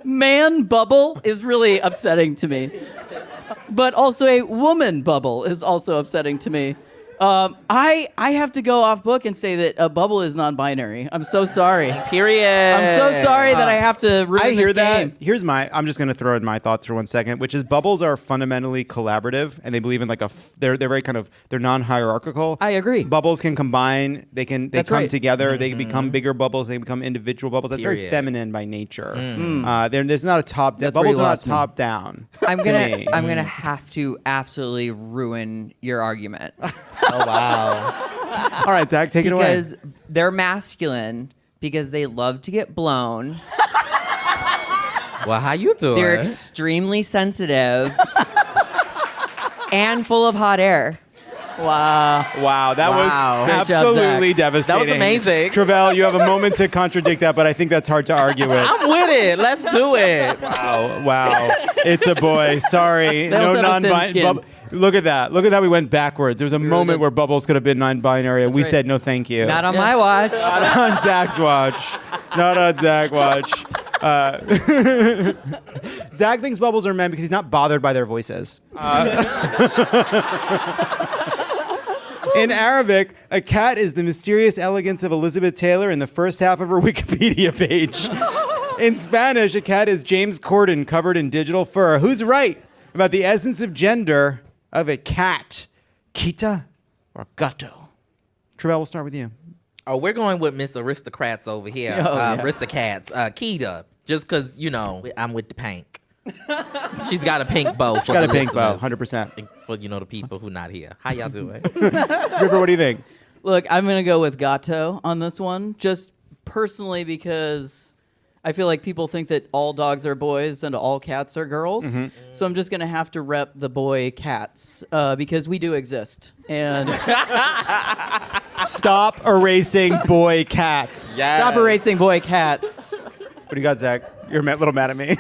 man bubble is really upsetting to me, but also a woman bubble is also upsetting to me. I have to go off book and say that a bubble is non-binary. I'm so sorry. Period. I'm so sorry that I have to ruin I hear this game. that. Here's I'm just going to throw in my thoughts for 1 second, which is bubbles are fundamentally collaborative, and they believe in they're very they're non-hierarchical. I agree. Bubbles can combine. They come together. Mm-hmm. They become bigger bubbles. They become individual bubbles. That's very feminine by nature. There's not a top down. Bubbles are not top down. I'm gonna have to absolutely ruin your argument. Oh, wow. All right, Zach, take it away. Because they're masculine because they love to get blown. Well, how you doing? They're extremely sensitive and full of hot air. Wow, that was absolutely devastating. That was amazing. Travell, you have a moment to contradict that, but I think that's hard to argue with. I'm with it. Let's do it. Wow. It's a boy. Sorry. No non-binary. Look at that. Look at that. We went backwards. There was a moment where bubbles could have been non-binary, and we said no thank you. Not on my watch. Not on Zach's watch. Not on Zach's watch. Zach thinks bubbles are men because he's not bothered by their voices. In Arabic, a cat is the mysterious elegance of Elizabeth Taylor in the first half of her Wikipedia page. In Spanish, a cat is James Corden covered in digital fur. Who's right about the essence of gender of a cat? Kita or gato? Travell, we'll start with you. Oh, we're going with Miss Aristocrats over here. Aristocats. Keita. Just because, I'm with the pank. She's got a pink bow. She's got a pink bow, 100%. For the people who not here. How y'all doing? River, what do you think? Look, I'm going to go with Gato on this one, just personally because I feel like people think that all dogs are boys and all cats are girls. Mhm. So I'm just going to have to rep the boy cats because we do exist. And Stop erasing boy cats. Stop erasing boy cats. What do you got, Zach? You're a little mad at me.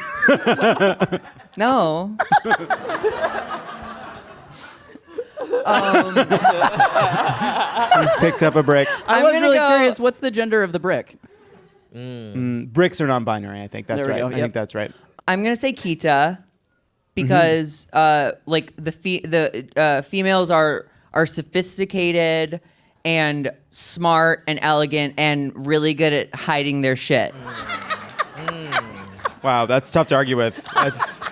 No. He's picked up a brick. I was really curious, what's the gender of the brick? Bricks are non-binary, I think. That's There we right. go, I yep. think that's right. I'm gonna say Kita because like the females are sophisticated and smart and elegant and really good at hiding their shit. Wow, that's tough to argue with. That's.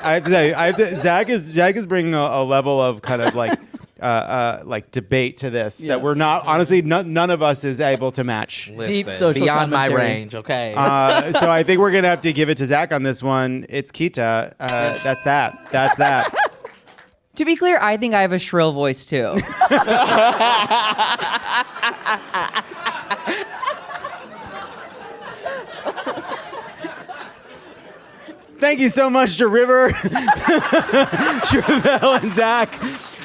I have to say, Zach is bringing a level of kind of like debate to this that we're not honestly none of us is able to match. Deep social beyond my commentary. range, okay. So I think we're gonna have to give it to Zach on this one. It's Kita. That's that. That's that. To be clear, I think I have a shrill voice too. Thank you so much to River, Travell, and Zach.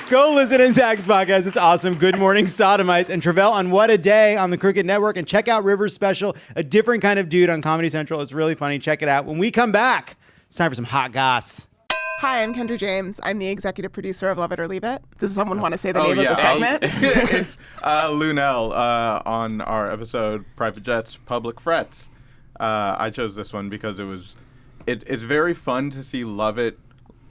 Go listen to Zach's podcast. It's awesome. Good Morning Sodomites. And Travell on What a Day on the Crooked Network. And check out River's special, A Different Kind of Dude on Comedy Central. It's really funny. Check it out. When we come back, it's time for some hot goss. Hi, I'm Kendra James. I'm the executive producer of Love It or Leave It. Does someone want to say the name of the segment? It's Luenell on our episode Private Jets, Public Frets. I chose this one because it's very fun to see Lovett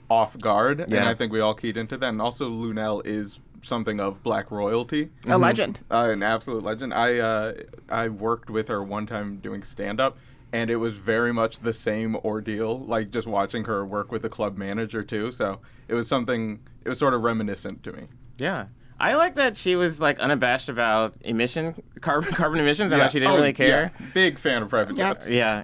off guard, and I think we all keyed into that. And also, Luenell is something of black royalty. A legend. An absolute legend. I worked with her one time doing stand-up, and it was very much the same ordeal, like just watching her work with the club manager, too. So it was sort of reminiscent to me. Yeah. I like that she was like unabashed about carbon emissions. I know she didn't really care. Yeah. Big fan of private jets. Yeah.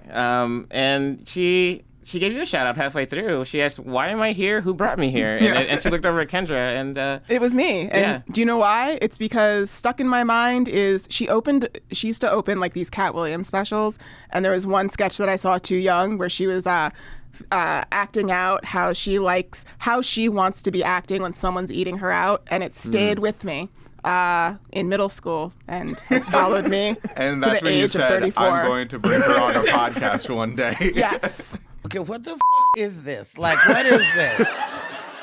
And she gave you a shout out halfway through. She asked, "Why am I here? Who brought me here?" And she looked over at Kendra, and it was me. And do you know why? It's because stuck in my mind is she used to open like these Cat Williams specials, and there was one sketch that I saw Too Young where she was acting out how she wants to be acting when someone's eating her out, and it stayed with me in middle school and has followed me And to that's the when you age of said, 34. I'm going to bring her on a podcast one day. Yes. Okay, what the is this? Like, what is this?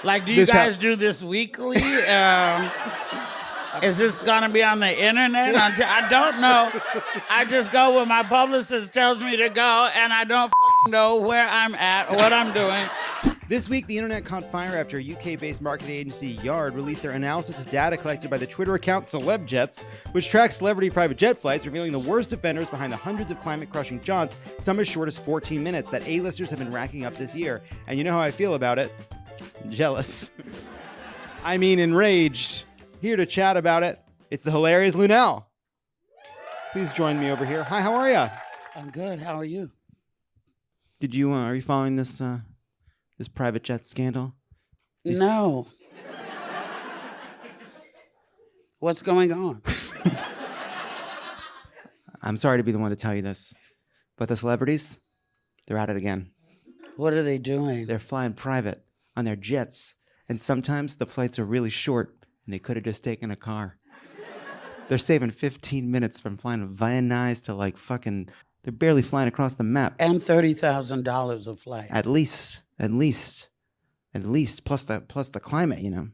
Like, do you guys do this weekly? Is this gonna be on the internet? I don't know. I just go where my publicist tells me to go, and I don't know where I'm at or what I'm doing. This week, the internet caught fire after UK-based marketing agency Yard released their analysis of data collected by the Twitter account CelebJets, which tracks celebrity private jet flights, revealing the worst offenders behind the hundreds of climate-crushing jaunts, some as short as 14 minutes, that A-listers have been racking up this year. And you know how I feel about it? Jealous. I mean, enraged. Here to chat about it, it's the hilarious Luenell. Please join me over here. Hi, how are you? I'm good. How are you? Are you following this private jet scandal? No. What's going on? I'm sorry to be the one to tell you this, but the celebrities, they're at it again. What are they doing? They're flying private on their jets, and sometimes the flights are really short, and they could have just taken a car. They're saving 15 minutes from flying Van Nuys to they're barely flying across the map. And $30,000 a flight. At least, plus the climate, you know.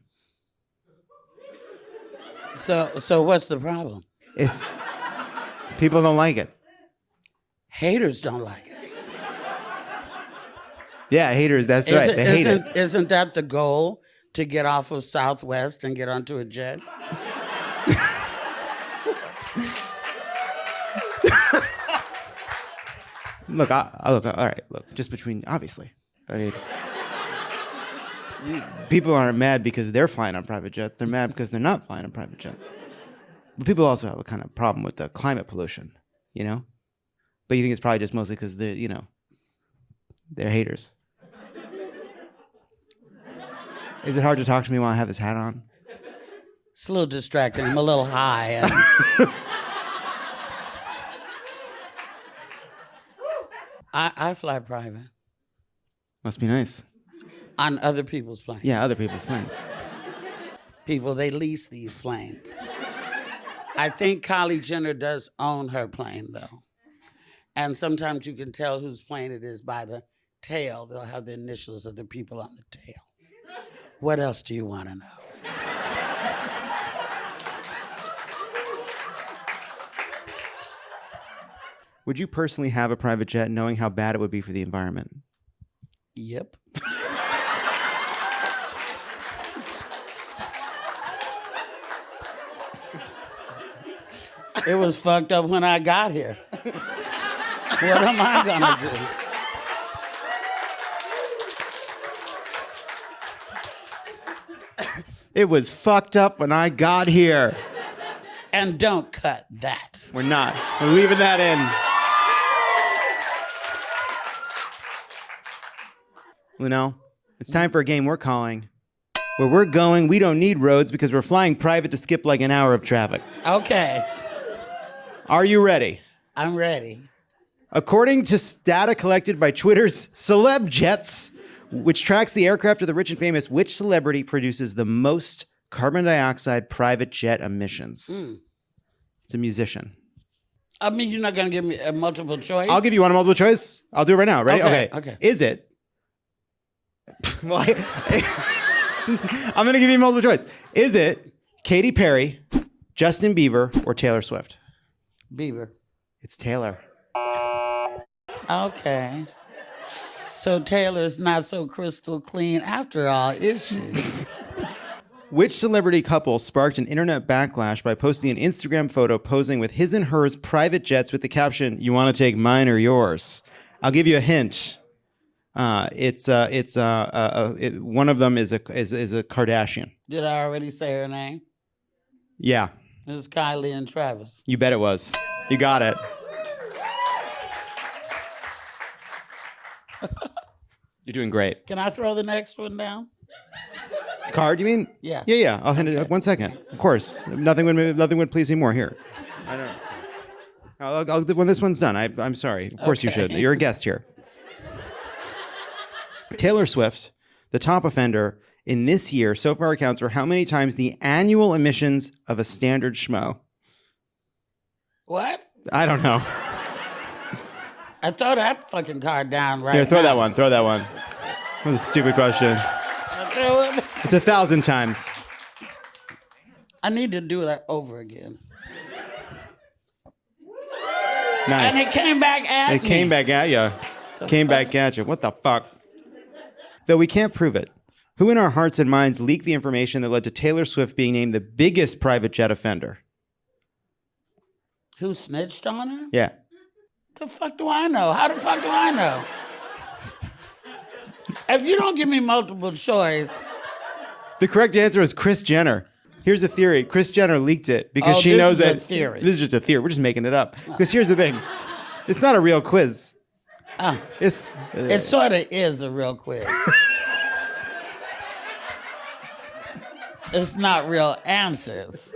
So what's the problem? It's people don't like it. Haters don't like it. Yeah, haters, that's right. They hate it. Isn't that the goal? To get off of Southwest and get onto a jet? Look, all right, look, just between, obviously. I mean, people aren't mad because they're flying on private jets. They're mad because they're not flying on private jets. But people also have a kind of problem with the climate pollution, you know? But you think it's probably just mostly because they're haters. Is it hard to talk to me while I have this hat on? It's a little distracting. I'm a little high. I fly private. Must be nice. On other people's planes. Yeah, other people's planes. People, they lease these planes. I think Kylie Jenner does own her plane, though. And sometimes you can tell whose plane it is by the tail. They'll have the initials of the people on the tail. What else do you want to know? Would you personally have a private jet knowing how bad it would be for the environment? Yep. It was fucked up when I got here. What am I gonna do? It was fucked up when I got here. And don't cut that. We're not. We're leaving that in. Luenell, it's time for a game we're calling. Where we're going, we don't need roads because we're flying private to skip like an hour of traffic. Okay. Are you ready? I'm ready. According to data collected by Twitter's Celeb Jets, which tracks the aircraft of the rich and famous, which celebrity produces the most carbon dioxide private jet emissions? It's a musician. I mean, you're not going to give me a multiple choice? I'll give you one multiple choice. I'll do it right now. Ready? Okay. Is it? Well, I'm going to give you multiple choice. Is it Katy Perry, Justin Bieber, or Taylor Swift? Bieber. It's Taylor. Okay. So Taylor's not so crystal clean after all, is she? Which celebrity couple sparked an internet backlash by posting an Instagram photo posing with his and hers private jets with the caption, "You want to take mine or yours?" I'll give you a hint. One of them is a Kardashian. Did I already say her name? Yeah, It's Kylie and Travis. you bet it was. You got it. You're doing great. Can I throw the next one down? Card, you mean? Yeah. Yeah. I'll hand it up 1 second. Of course. Nothing would please me more. Here. I don't know. I'll, when this one's done, I'm sorry. Of course you should. You're a guest here. Taylor Swift, the top offender in this year, so far accounts for how many times the annual emissions of a standard schmo? What? I don't know. I throw that fucking card down right Here, throw now. that one. Throw that one. That was a stupid question. I threw it. It's 1,000 times. I need to do that over again. Nice. And it came back at me. It came back at you. Came back at you. What the fuck? Though we can't prove it. Who in our hearts and minds leaked the information that led to Taylor Swift being named the biggest private jet offender? Who snitched on her? Yeah. The fuck do I know? How the fuck do I know? If you don't give me multiple choice. The correct answer is Kris Jenner. Here's a theory. Kris Jenner leaked it because she knows that. This is a theory. This is just a theory. We're just making it up. Because here's the thing. It's not a real quiz. It sort of is a real quiz. It's not real answers.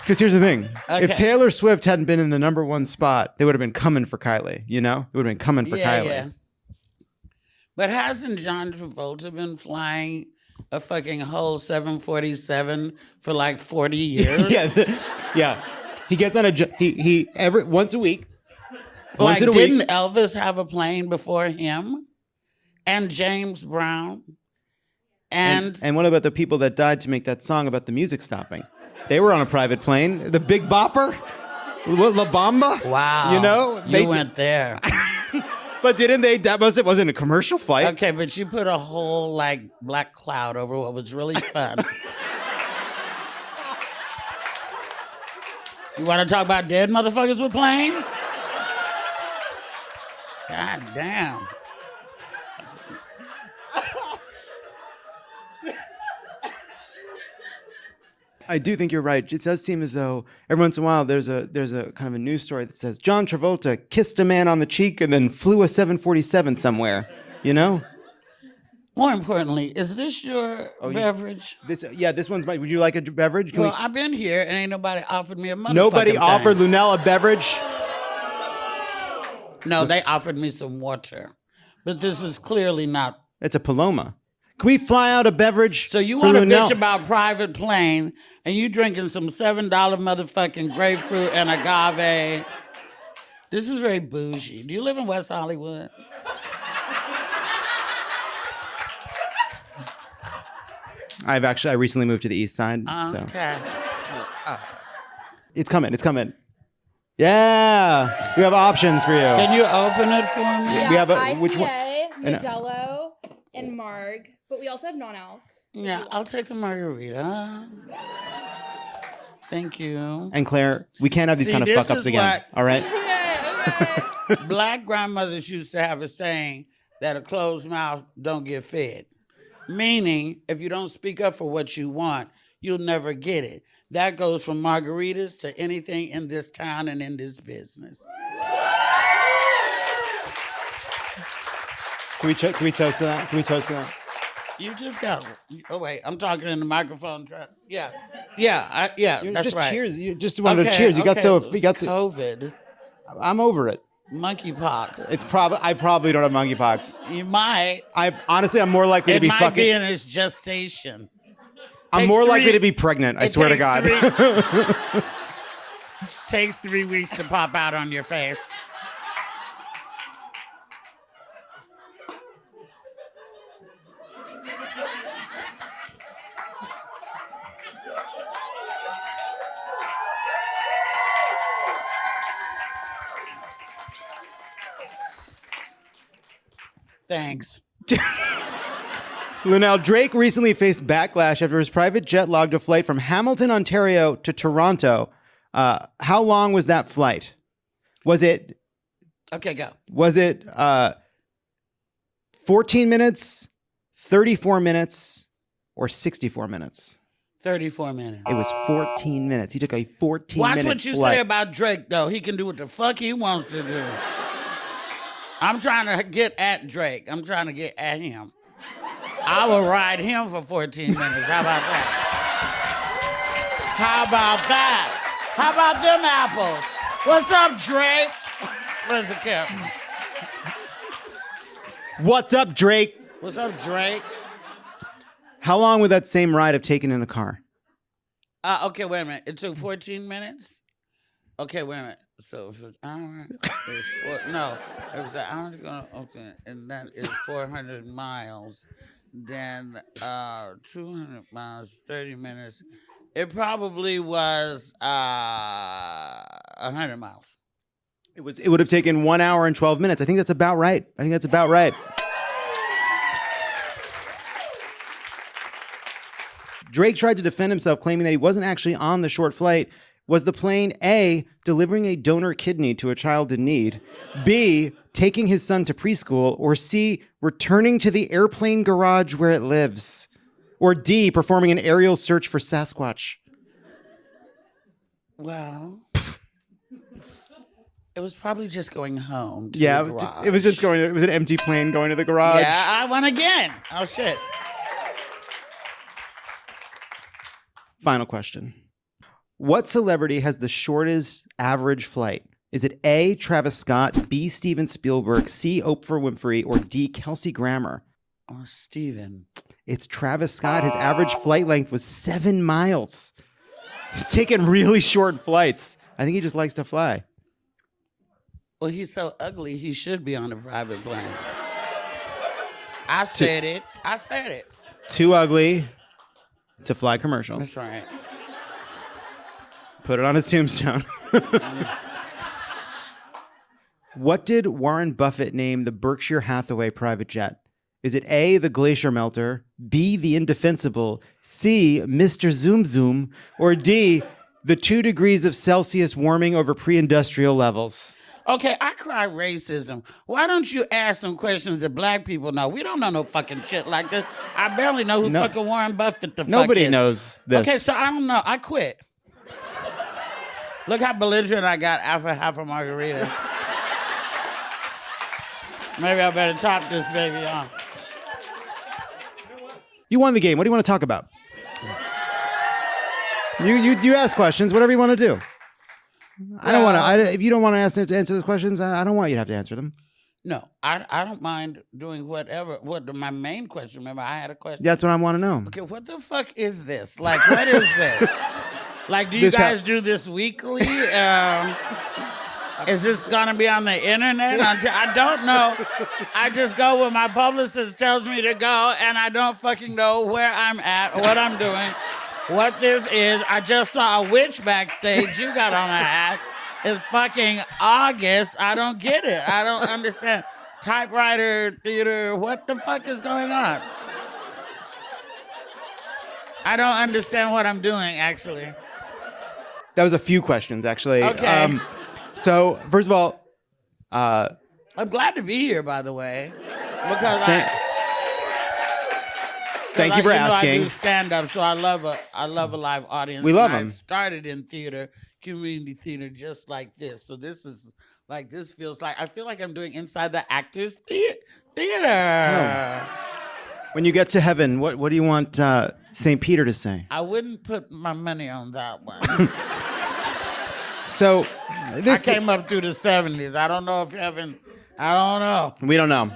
Because here's the thing. Okay. If Taylor Swift hadn't been in the #1 spot, they would have been coming for Kylie, you know? They would have been coming for Kylie. Yeah. But hasn't Jon Travolta been flying a fucking whole 747 for like 40 years? Yeah. He gets on he every once a week. Like, Once in a didn't week. Elvis have a plane before him? And James Brown? And what about the people that died to make that song about the music stopping? They were on a private plane. The Big Bopper? La Bamba? wow. You know? You went there. But didn't they? It wasn't a commercial flight. Okay, but you put a whole like black cloud over what was really fun. You want to talk about dead motherfuckers with planes? God damn. I do think you're right. It does seem as though every once in a while there's a kind of a news story that says John Travolta kissed a man on the cheek and then flew a 747 somewhere. You know? More importantly, is this your beverage? This one's mine. Would you like a beverage? Well, I've been here and ain't nobody offered me a motherfucking Nobody thing. offered Luenell a beverage? No, they offered me some water. But this is clearly not. It's a Paloma. Can we fly out a beverage? So you for want to Luenell? bitch about private plane and you drinking some $7 motherfucking grapefruit and agave. This is very bougie. Do you live in West Hollywood? I recently moved to the east side. Okay. So. It's coming. Yeah. We have options for you. Can you open it for me? We have which one? Modelo, and Marg, but we also have non-alc. Yeah, I'll take the margarita. Thank you. And Claire, we can't have these kind of fuck-ups again. All right? Black grandmothers used to have a saying that a closed mouth don't get fed. Meaning, if you don't speak up for what you want, you'll never get it. That goes from margaritas to anything in this town and in this business. Can we toast to that? You just got. Oh wait, I'm talking in the microphone. Yeah, that's just right. Cheers. You just wanted to cheers. You got so COVID. I'm over it. Monkeypox. I probably don't have monkeypox. You might. I'm more likely to be fucking. It might be in its gestation. I'm more likely to be pregnant. I swear to God. Takes 3 weeks to pop out on your face. Thanks. Luenell, Drake recently faced backlash after his private jet logged a flight from Hamilton, Ontario to Toronto. How long was that flight? Was it... Okay, go. Was it 14 minutes, 34 minutes, or 64 minutes? 34 minutes. It was 14 minutes. He took a 14-minute flight. Watch what you say about Drake, though. He can do what the fuck he wants to do. I'm trying to get at Drake. I'm trying to get at him. I will ride him for 14 minutes. How about that? How about that? How about them apples? What's up, Drake? Where's the camera? What's up, Drake? What's up, Drake? How long would that same ride have taken in a car? Okay, wait a minute. It took 14 minutes? Okay, wait a minute. So if it was an hour, it was it was an hour to go, okay, and that is 400 miles. Then 200 miles, 30 minutes. It probably was 100 miles. It would have taken 1 hour and 12 minutes. I think that's about right. Drake tried to defend himself, claiming that he wasn't actually on the short flight. Was the plane A, delivering a donor kidney to a child in need, B, taking his son to preschool, or C, returning to the airplane garage where it lives, or D, performing an aerial search for Sasquatch? Well, it was probably just going home to Yeah, the garage. it was just going. It was an empty plane going to the garage. Yeah, I won again. Oh, shit. Final question. What celebrity has the shortest average flight? Is it A, Travis Scott, B, Steven Spielberg, C, Oprah Winfrey, or D, Kelsey Grammer? Oh, Steven. It's Travis Scott. His average flight length was 7 miles. He's taking really short flights. I think he just likes to fly. Well, he's so ugly, he should be on a private plane. I said it. Too ugly to fly commercial. That's right. Put it on his tombstone. What did Warren Buffett name the Berkshire Hathaway private jet? Is it A, the Glacier Melter, B, the Indefensible, C, Mr. Zoom Zoom, or D, the 2 degrees of Celsius warming over pre-industrial levels? Okay, I cry racism. Why don't you ask some questions that black people know? We don't know no fucking shit like this. I barely know who fucking Warren Buffett the fuck Nobody is. knows this. Okay, so I don't know. I quit. Look how belligerent I got after half a margarita. Maybe I better top this baby on. You won the game. What do you want to talk about? You ask questions, whatever you want to do. I don't want to. If you don't want to answer those questions, I don't want you to have to answer them. No, I don't mind doing whatever. What my main question? Remember, I had a question. That's what I want to know. Okay, what the fuck is this? Like, what is this? Like, do you guys do this weekly? Is this gonna be on the internet? I don't know. I just go where my publicist tells me to go, and I don't fucking know where I'm at, what I'm doing, what this is. I just saw a witch backstage. You got on a hat. It's fucking August. I don't get it. I don't understand. Typewriter theater. What the fuck is going on? I don't understand what I'm doing, actually. That was a few questions, actually. Okay. So, first of all, I'm glad to be here, by the way, because thank you for asking. I do stand up, so I love a live audience. We love and them. I started in theater, community theater, just like this. So this is like this feels like I feel like I'm doing inside the actors theater. When you get to heaven, what do you want St. Peter to say? I wouldn't put my money on that one. So, I came up through the 70s. I don't know if heaven. I don't know. We don't know.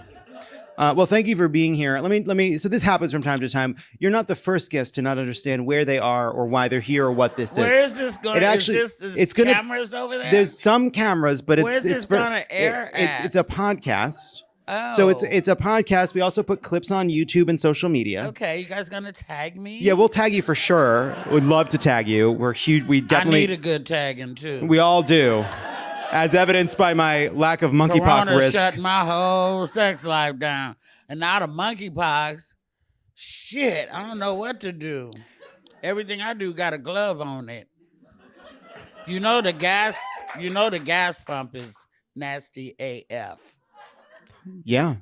Well, thank you for being here. Let me. So this happens from time to time. You're not the first guest to not understand where they are or why they're here or what this is. Where is this going? Is cameras over there? There's some cameras, but Where's it's this gonna air at? It's a podcast. Oh. So it's a podcast. We also put clips on YouTube and social media. Okay, you guys gonna tag me? Yeah, we'll tag you for sure. Would love to tag you. We're huge. We definitely I need a good tagging too. We all do, as evidenced by my lack of monkeypox Corona risk. shut my whole sex life down, and now the monkeypox. Shit, I don't know what to do. Everything I do got a glove on it. You know the gas pump is nasty AF. Yeah,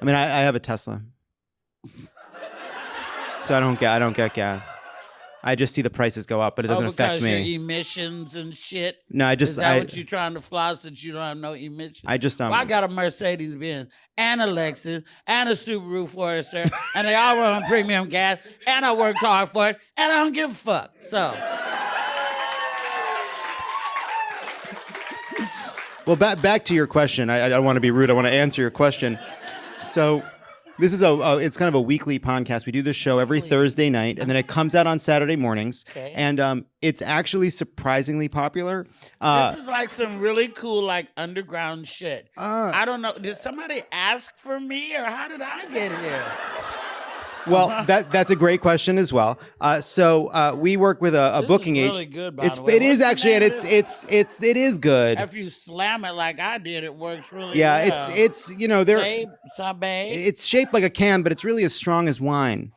I mean, I have a Tesla, so I don't get gas. I just see the prices go up, but it doesn't affect me. Your emissions and shit. No, I just is that what you're trying to floss that you don't have no emissions? I just Well, I got a Mercedes Benz and a Lexus and a Subaru Forester, and they all run on premium gas, and I worked hard for it, and I don't give a fuck. So. Well, back to your question. I don't want to be rude. I want to answer your question. So, this is it's kind of a weekly podcast. We do this show every Thursday night, and then it comes out on Saturday mornings. Okay. And it's actually surprisingly popular. This is like some really cool, like underground shit. I don't know. Did somebody ask for me, or how did I get here? Well, that's a great question as well. So we work with a booking agent. Really good, by the way. It is What's the actually, name and of it is good. If you slam it like I did, it works really Yeah, well. it's you know they're Sabe. it's shaped like a can, but it's really as strong as wine.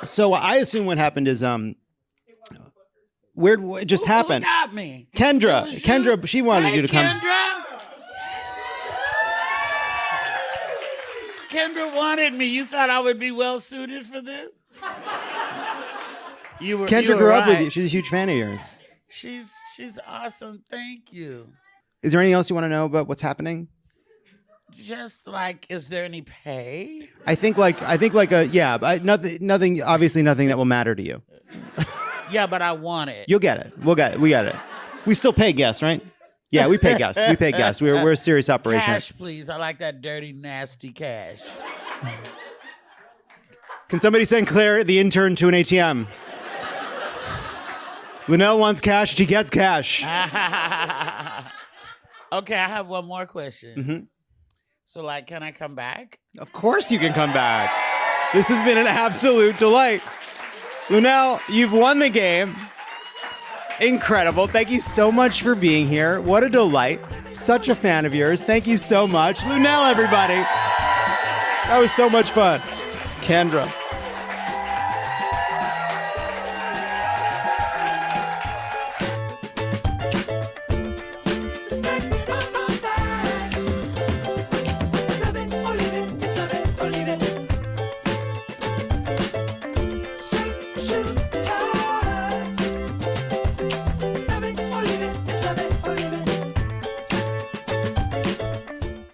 So I assume what happened is where it just happened. Who got me? Kendra, she wanted you to come. Kendra wanted me. You thought I would be well suited for this? Kendra grew up with you. She's a huge fan of yours. She's awesome. Thank you. Is there anything else you want to know about what's happening? Just like, is there any pay? I think nothing. Obviously, nothing that will matter to you. Yeah, but I want it. You'll get it. We got it. We still pay guests, right? Yeah, we pay guests. We're a serious operation. Cash, please. I like that dirty, nasty cash. Can somebody send Claire, the intern, to an ATM? Luenell wants cash. She gets cash. Okay, I have one more question. Mm-hmm. So, like, can I come back? Of course you can come back. This has been an absolute delight. Luenell, you've won the game. Incredible. Thank you so much for being here. What a delight. Such a fan of yours. Thank you so much. Luenell, everybody. That was so much fun. Kendra.